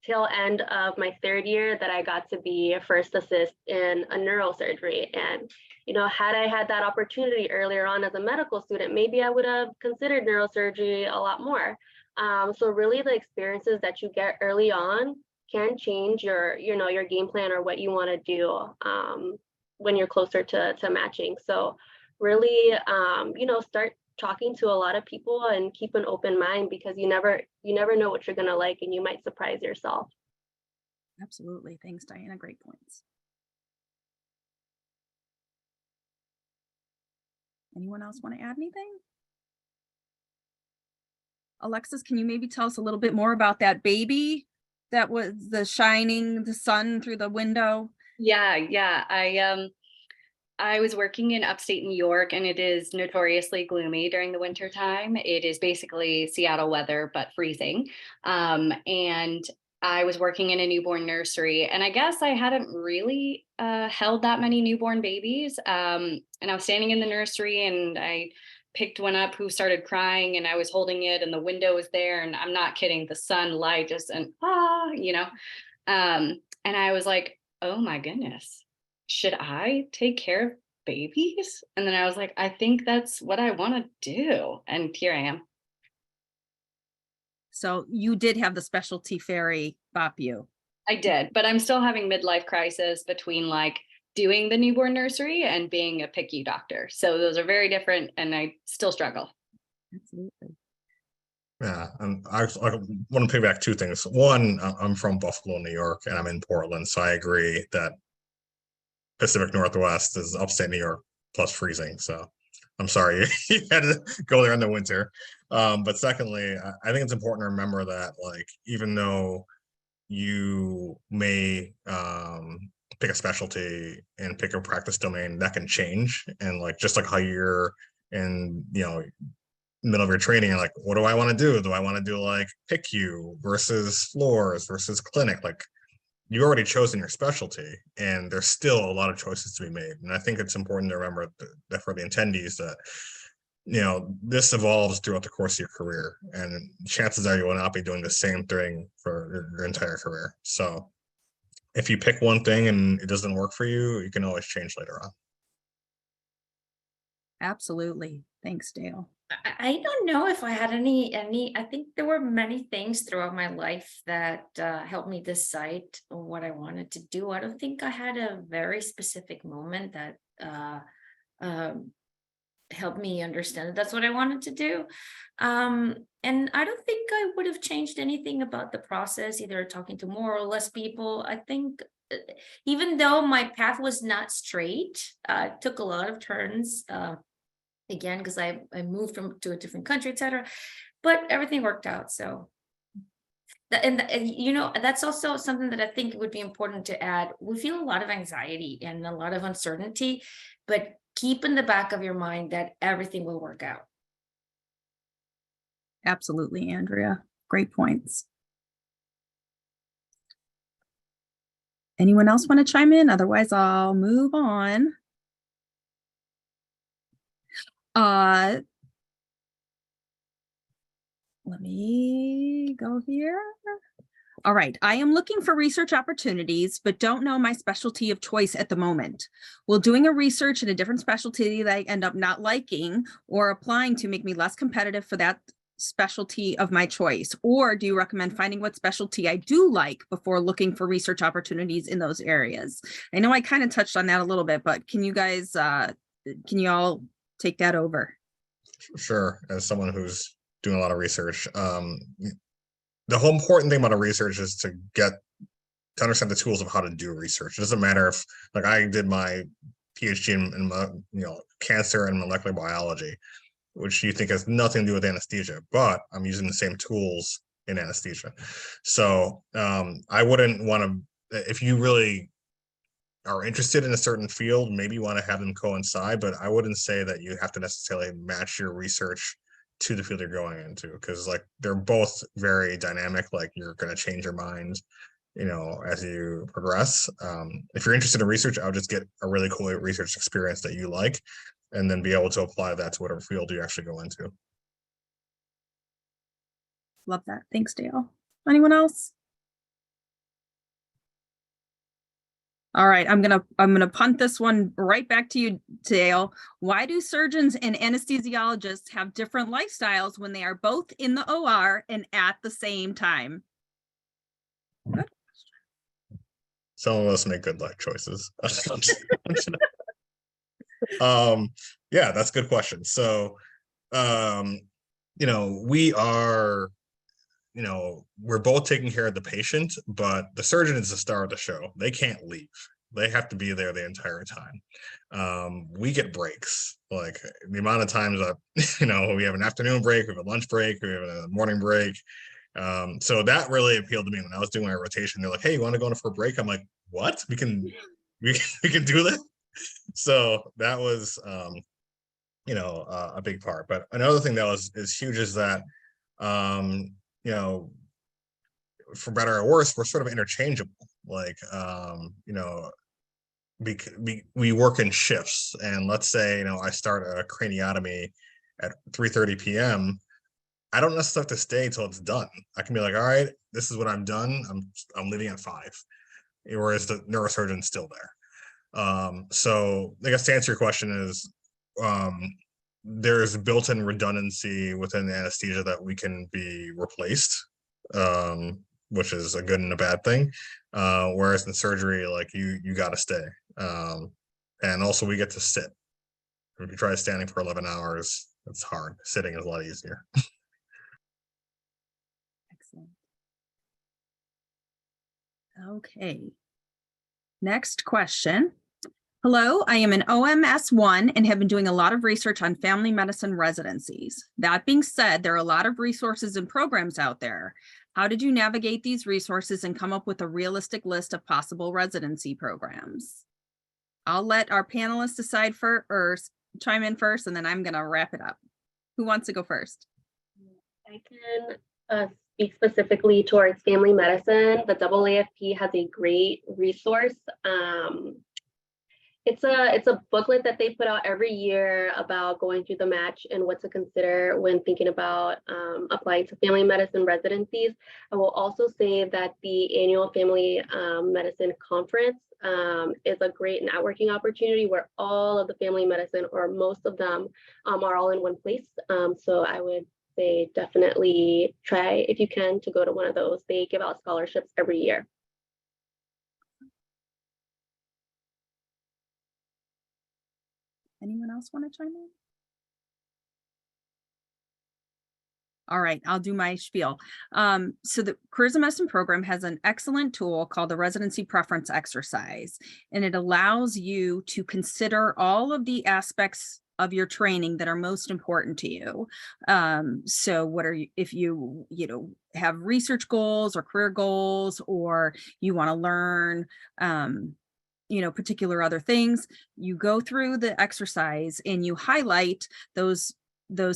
tail end of my 3rd year that I got to be a first assist in a neurosurgery. And, you know, had I had that opportunity earlier on as a medical student, maybe I would have considered neurosurgery a lot more. So really the experiences that you get early on can change your game plan or what you want to do when you're closer to matching. So really, start talking to a lot of people and keep an open mind, because you never know what you're going to like, and you might surprise yourself. Absolutely. Thanks, Diana. Great points. Anyone else want to add anything? Alexis, can you maybe tell us a little bit more about that baby that was the sun through the window? Yeah. I was working in upstate New York, and it is notoriously gloomy during the winter time. It is basically Seattle weather, but freezing. And I was working in a newborn nursery, and I guess I hadn't really held that many newborn babies. And I was standing in the nursery, and I picked one up who started crying, and I was holding it, and the window was there, and I'm not kidding, the sunlight just and and I was like, oh my goodness, should I take care of babies? And then I was like, I think that's what I want to do. And here I am. So you did have the specialty fairy bop you. I did, but I'm still having midlife crisis between like doing the newborn nursery and being a PICU doctor. So those are very different, and I still struggle. Absolutely. Yeah, and I want to piggyback two things. One, I'm from Buffalo, New York, and I'm in Portland, so I agree that Pacific Northwest is upstate New York plus freezing. So I'm sorry you had to go there in the winter. But secondly, I think it's important to remember that, like, even though you may pick a specialty and pick a practice domain, that can change. And like, just like how you're in, middle of your training, like, what do I want to do? Do I want to do like PICU versus floors versus clinic? Like, you already chosen your specialty, and there's still a lot of choices to be made. And I think it's important to remember that for the attendees that, this evolves throughout the course of your career, and chances are you will not be doing the same thing for your entire career. So if you pick one thing and it doesn't work for you, you can always change later on. Absolutely. Thanks, Dale. I don't know if I had any, I think there were many things throughout my life that helped me decide what I wanted to do. I don't think I had a very specific moment that um, helped me understand that that's what I wanted to do. And I don't think I would have changed anything about the process, either talking to more or less people. I think even though my path was not straight, it took a lot of turns. Again, because I moved to a different country, etc. But everything worked out. So that's also something that I think would be important to add. We feel a lot of anxiety and a lot of uncertainty, but keep in the back of your mind that everything will work out. Absolutely, Andrea. Great points. Anyone else want to chime in? Otherwise, I'll move on. Let me go here. All right. I am looking for research opportunities, but don't know my specialty of choice at the moment. Will doing a research in a different specialty that I end up not liking or applying to make me less competitive for that specialty of my choice? Or do you recommend finding what specialty I do like before looking for research opportunities in those areas? I know I kind of touched on that a little bit, but can you guys, can you all take that over? Sure. As someone who's doing a lot of research, the whole important thing about a research is to understand the tools of how to do research. It doesn't matter if, like, I did my PhD in cancer and molecular biology, which you think has nothing to do with anesthesia, but I'm using the same tools in anesthesia. So I wouldn't want to, if you really are interested in a certain field, maybe you want to have them coincide, but I wouldn't say that you have to necessarily match your research to the field you're going into, because like they're both very dynamic. Like, you're going to change your mind, as you progress. If you're interested in research, I would just get a really cool research experience that you like, and then be able to apply that to whatever field you actually go into. Love that. Thanks, Dale. Anyone else? All right, I'm gonna punt this one right back to you, Dale. Why do surgeons and anesthesiologists have different lifestyles when they are both in the OR and at the same time? Good. Some of us make good life choices. Yeah, that's a good question. So we are, we're both taking care of the patient, but the surgeon is the star of the show. They can't leave. They have to be there the entire time. We get breaks, like the amount of times that, we have an afternoon break, we have a lunch break, we have a morning break. So that really appealed to me when I was doing my rotation. They're like, "Hey, you want to go in for a break?" I'm like, "What? We can do that." So that was, a big part. But another thing that is huge is that, for better or worse, we're sort of interchangeable. Like, we work in shifts, and let's say, I start a craniotomy at 3:30 p.m. I don't necessarily have to stay till it's done. I can be like, "All right, this is what I'm done. I'm leaving at 5," whereas the neurosurgeon's still there. So I guess to answer your question is, there's built-in redundancy within anesthesia that we can be replaced, which is a good and a bad thing. Whereas in surgery, like, you got to stay. And also we get to sit. If you try standing for 11 hours, it's hard. Sitting is a lot easier. Okay. Next question. Hello, I am an OMS1 and have been doing a lot of research on family medicine residencies. That being said, there are a lot of resources and programs out there. How did you navigate these resources and come up with a realistic list of possible residency programs? I'll let our panelists decide first, chime in first, and then I'm going to wrap it up. Who wants to go first? I can speak specifically towards family medicine. The AAFP has a great resource. It's a booklet that they put out every year about going through the match and what to consider when thinking about applying to family medicine residencies. I will also say that the annual family medicine conference is a great networking opportunity where all of the family medicine, or most of them, are all in one place. So I would say definitely try, if you can, to go to one of those. They give out scholarships every year. Anyone else want to chime in? All right, I'll do my spiel. So the Careers in Medicine program has an excellent tool called the Residency Preference Exercise, and it allows you to consider all of the aspects of your training that are most important to you. So what are you, if you have research goals or career goals, or you want to learn particular other things, you go through the exercise and you highlight those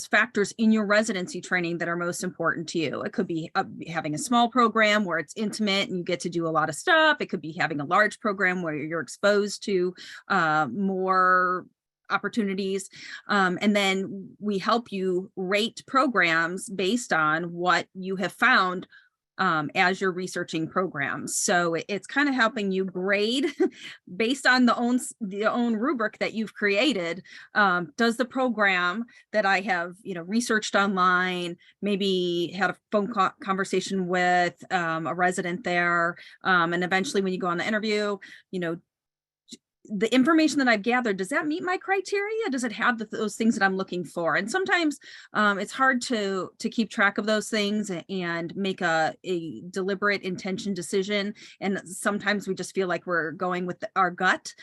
factors in your residency training that are most important to you. It could be having a small program where it's intimate and you get to do a lot of stuff. It could be having a large program where you're exposed to more opportunities. And then we help you rate programs based on what you have found as you're researching programs. So it's kind of helping you grade based on the own rubric that you've created. Does the program that I have, researched online, maybe had a phone conversation with a resident there, and eventually when you go on the interview, the information that I've gathered, does that meet my criteria? Does it have those things that I'm looking for? And sometimes it's hard to keep track of those things and make a deliberate intention decision. And sometimes we just feel like we're going with our gut.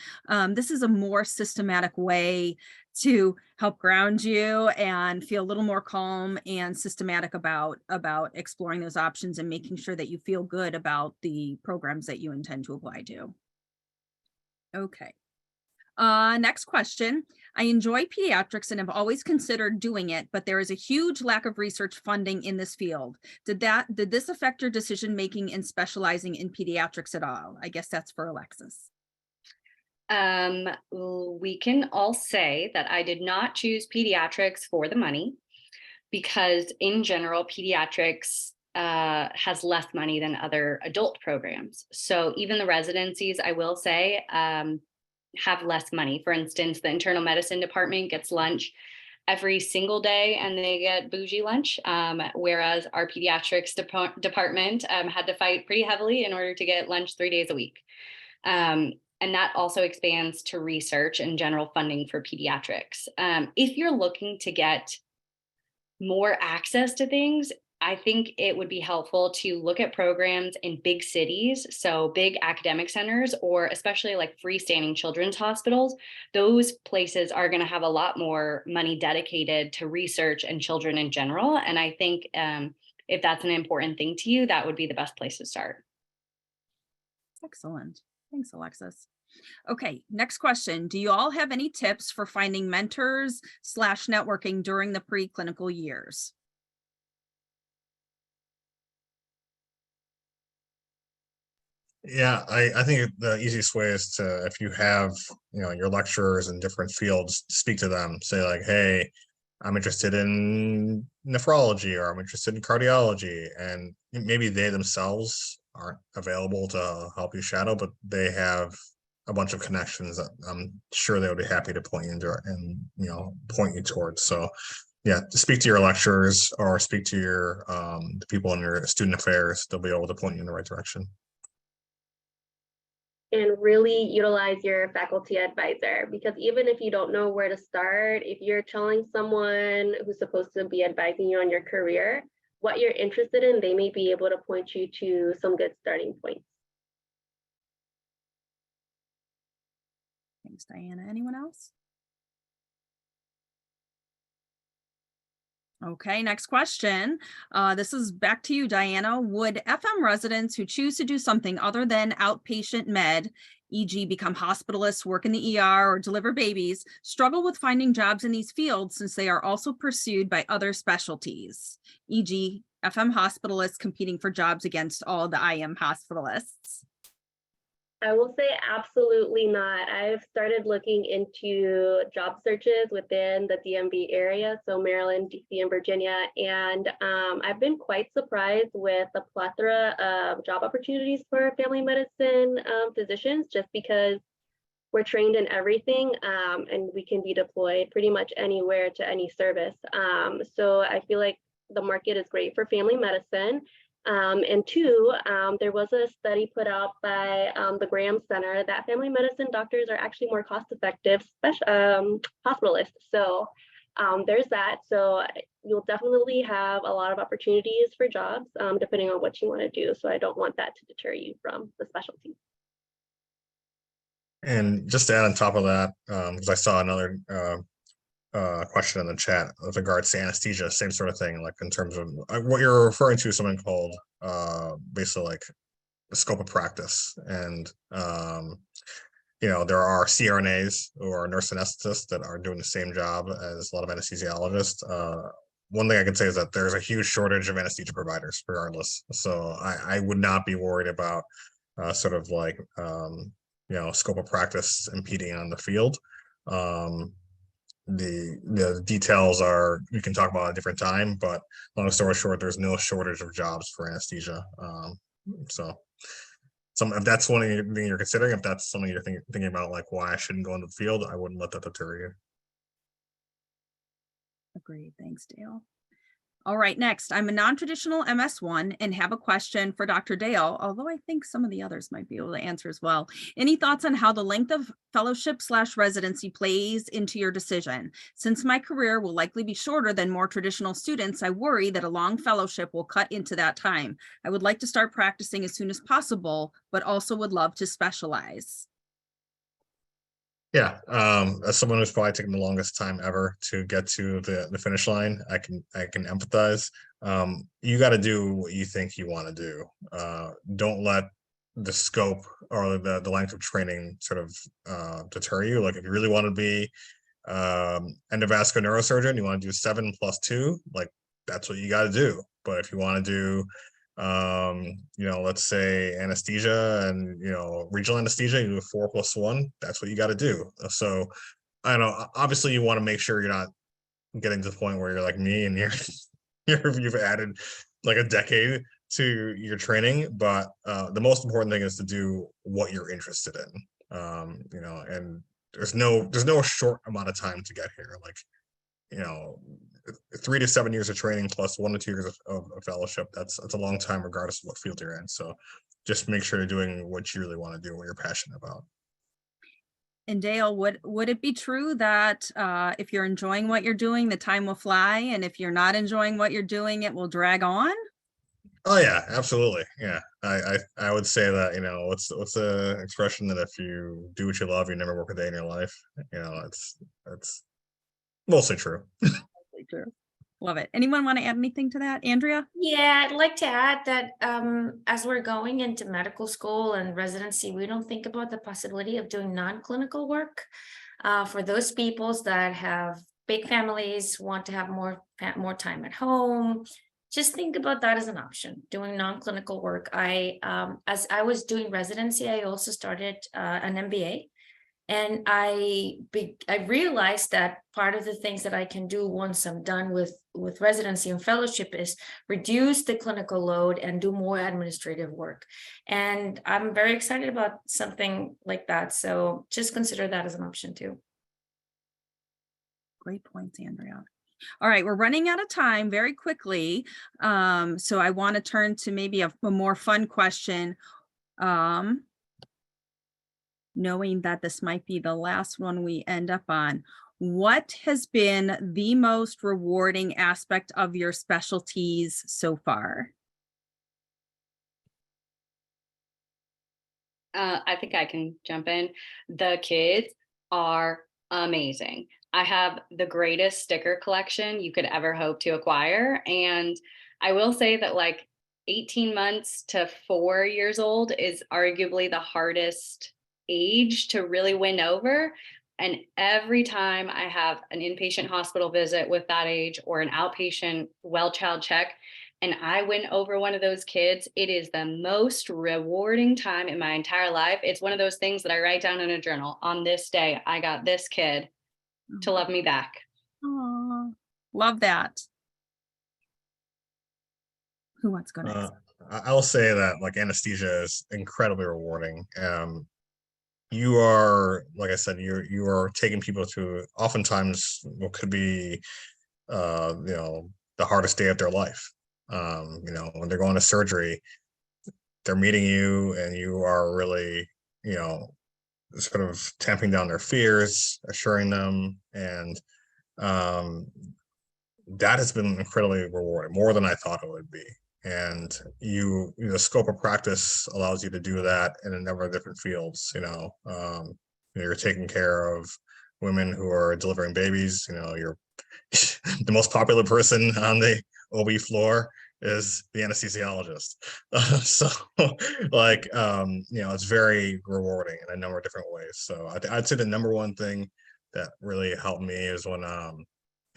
This is a more systematic way to help ground you and feel a little more calm and systematic about exploring those options and making sure that you feel good about the programs that you intend to apply to. Okay. Next question. I enjoy pediatrics and have always considered doing it, but there is a huge lack of research funding in this field. Did this affect your decision making in specializing in pediatrics at all? I guess that's for Alexis. We can all say that I did not choose pediatrics for the money, because in general, pediatrics has less money than other adult programs. So even the residencies, I will say, have less money. For instance, the internal medicine department gets lunch every single day and they get bougie lunch, whereas our pediatrics department had to fight pretty heavily in order to get lunch 3 days a week. And that also expands to research and general funding for pediatrics. If you're looking to get more access to things, I think it would be helpful to look at programs in big cities, so big academic centers, or especially like freestanding children's hospitals. Those places are going to have a lot more money dedicated to research and children in general. And I think if that's an important thing to you, that would be the best place to start. Excellent. Thanks, Alexis. Okay, next question. Do you all have any tips for finding mentors / networking during the preclinical years? Yeah, I think the easiest way is to, if you have, your lecturers in different fields, speak to them, say like, hey, I'm interested in nephrology, or I'm interested in cardiology, and maybe they themselves aren't available to help you shadow, but they have a bunch of connections that I'm sure they would be happy to point you into and point you towards. So yeah, speak to your lecturers or speak to your the people in your student affairs. They'll be able to point you in the right direction. And really utilize your faculty advisor, because even if you don't know where to start, if you're telling someone who's supposed to be advising you on your career what you're interested in, they may be able to point you to some good starting points. Thanks, Diana. Anyone else? Okay, next question. This is back to you, Diana. Would FM residents who choose to do something other than outpatient med, e.g. become hospitalists, work in the ER, or deliver babies, struggle with finding jobs in these fields since they are also pursued by other specialties, e.g. FM hospitalists competing for jobs against all the IM hospitalists? I will say absolutely not. I've started looking into job searches within the DMV area, so Maryland, DC, and Virginia, and I've been quite surprised with the plethora of job opportunities for family medicine physicians, just because we're trained in everything and we can be deployed pretty much anywhere to any service. So I feel like the market is great for family medicine. And two, there was a study put out by the Graham Center that family medicine doctors are actually more cost-effective hospitalists. So there's that. So you'll definitely have a lot of opportunities for jobs depending on what you want to do. So I don't want that to deter you from the specialty. And just to add on top of that, because I saw another question in the chat with regards to anesthesia, same sort of thing, like in terms of what you're referring to, something called basically like the scope of practice. And there are CRNAs or nurse anesthetists that are doing the same job as a lot of anesthesiologists. One thing I can say is that there's a huge shortage of anesthesia providers regardless. So I would not be worried about sort of like scope of practice impeding on the field. The details are we can talk about at a different time, but long story short, there's no shortage of jobs for anesthesia. So if that's one thing you're considering, if that's something you're thinking about, like why I shouldn't go into the field, I wouldn't let that deter you. Agreed. Thanks, Dale. All right, next, I'm a non-traditional MS1 and have a question for Dr. Dale, although I think some of the others might be able to answer as well. Any thoughts on how the length of fellowship/residency plays into your decision? Since my career will likely be shorter than more traditional students, I worry that a long fellowship will cut into that time. I would like to start practicing as soon as possible, but also would love to specialize. Yeah, as someone who's probably taken the longest time ever to get to the finish line, I can empathize. You got to do what you think you want to do. Don't let the scope or the length of training sort of deter you. Like if you really want to be endovascular neurosurgeon, you want to do 7+2, like that's what you got to do. But if you want to do let's say anesthesia and regional anesthesia, you do 4+1, that's what you got to do. So I don't know, obviously you want to make sure you're not getting to the point where you're like me and you've added like a decade to your training, but the most important thing is to do what you're interested in. And there's no short amount of time to get here. Like 3 to 7 years of training plus 1 to 2 years of fellowship, that's a long time regardless of what field you're in. So just make sure you're doing what you really want to do, what you're passionate about. And Dale, would it be true that if you're enjoying what you're doing, the time will fly, and if you're not enjoying what you're doing, it will drag on? Oh yeah, absolutely. Yeah, I would say that what's the expression that if you do what you love, you never work a day in your life. It's mostly true. True. Love it. Anyone want to add anything to that, Andrea? Yeah, I'd like to add that as we're going into medical school and residency, we don't think about the possibility of doing non-clinical work. For those peoples that have big families, want to have more time at home, just think about that as an option, doing non-clinical work. As I was doing residency, I also started an MBA. And I realized that part of the things that I can do once I'm done with residency and fellowship is reduce the clinical load and do more administrative work. And I'm very excited about something like that. So just consider that as an option too. Great points, Andrea. All right, we're running out of time very quickly. So I want to turn to maybe a more fun question. Knowing that this might be the last one we end up on, what has been the most rewarding aspect of your specialties so far? I think I can jump in. The kids, are amazing. I have the greatest sticker collection you could ever hope to acquire. And I will say that like 18 months to 4 years old is arguably the hardest age to really win over. And every time I have an inpatient hospital visit with that age or an outpatient well child check, and I win over one of those kids, it is the most rewarding time in my entire life. It's one of those things that I write down in a journal. On this day, I got this kid to love me back. Aw, love that. Who wants to go next? I'll say that like anesthesia is incredibly rewarding. You are, like I said, you are taking people to oftentimes what could be, the hardest day of their life. When they're going to surgery, they're meeting you, and you are really, sort of tamping down their fears, assuring them, and that has been incredibly rewarding, more than I thought it would be. And the scope of practice allows you to do that in a number of different fields. You're taking care of women who are delivering babies. You're the most popular person on the OB floor is the anesthesiologist. So it's very rewarding in a number of different ways. So I'd say the number one thing that really helped me is when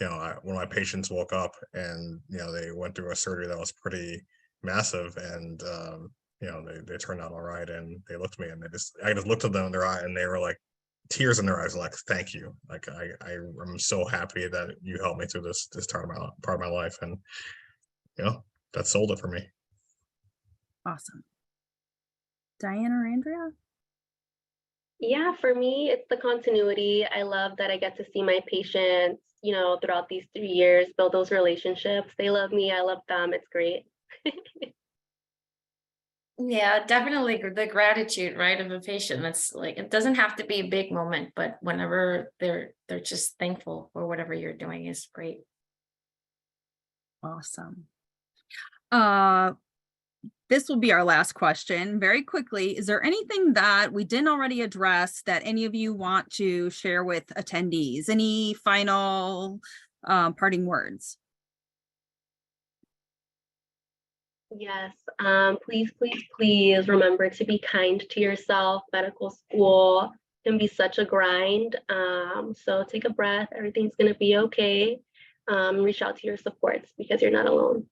one of my patients woke up and they went through a surgery that was pretty massive, and they turned out all right, and they looked at me, and I just looked at them in their eye, and they were like, tears in their eyes, like, thank you, like I'm so happy that you helped me through this part of my life. And that sold it for me. Awesome. Diana or Andrea? Yeah, for me, it's the continuity. I love that I get to see my patients, throughout these 3 years, build those relationships. They love me, I love them. It's great. Yeah, definitely the gratitude, right, of a patient. That's like, it doesn't have to be a big moment, but whenever they're just thankful for whatever you're doing is great. Awesome. This will be our last question. Very quickly, is there anything that we didn't already address that any of you want to share with attendees? Any final parting words? Yes, please, please, please remember to be kind to yourself. Medical school can be such a grind. So take a breath, everything's gonna be okay. Reach out to your supports because you're not alone.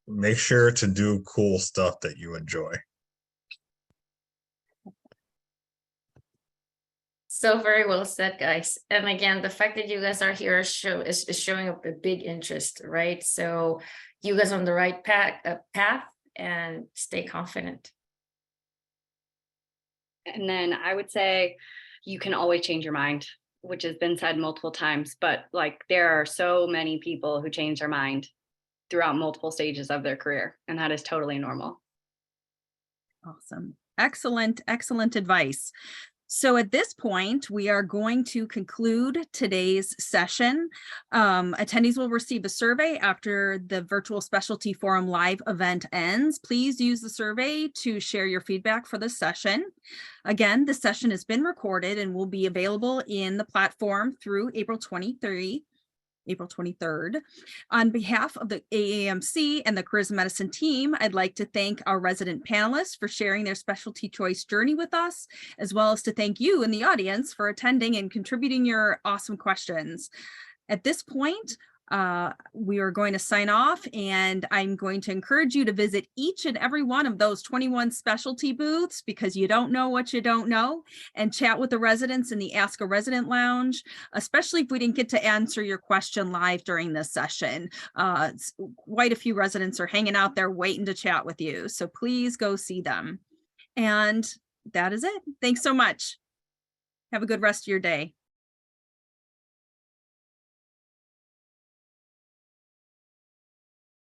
Make sure to do cool stuff that you enjoy. So very well said, guys. And again, the fact that you guys are here is showing up a big interest, right? So you guys are on the right path, and stay confident. And then I would say you can always change your mind, which has been said multiple times, but like there are so many people who change their mind throughout multiple stages of their career, and that is totally normal. Awesome. Excellent, excellent advice. So at this point, we are going to conclude today's session. Attendees will receive a survey after the virtual specialty forum live event ends. Please use the survey to share your feedback for the session. Again, the session has been recorded and will be available in the platform through April 23rd. On behalf of the AAMC and the Careers in Medicine team, I'd like to thank our resident panelists for sharing their specialty choice journey with us, as well as to thank you in the audience for attending and contributing your awesome questions. At this point, we are going to sign off, and I'm going to encourage you to visit each and every one of those 21 specialty booths, because you don't know what you don't know, and chat with the residents in the Ask a Resident Lounge, especially if we didn't get to answer your question live during this session. Quite a few residents are hanging out there waiting to chat with you, so please go see them. And that is it. Thanks so much. Have a good rest of your day.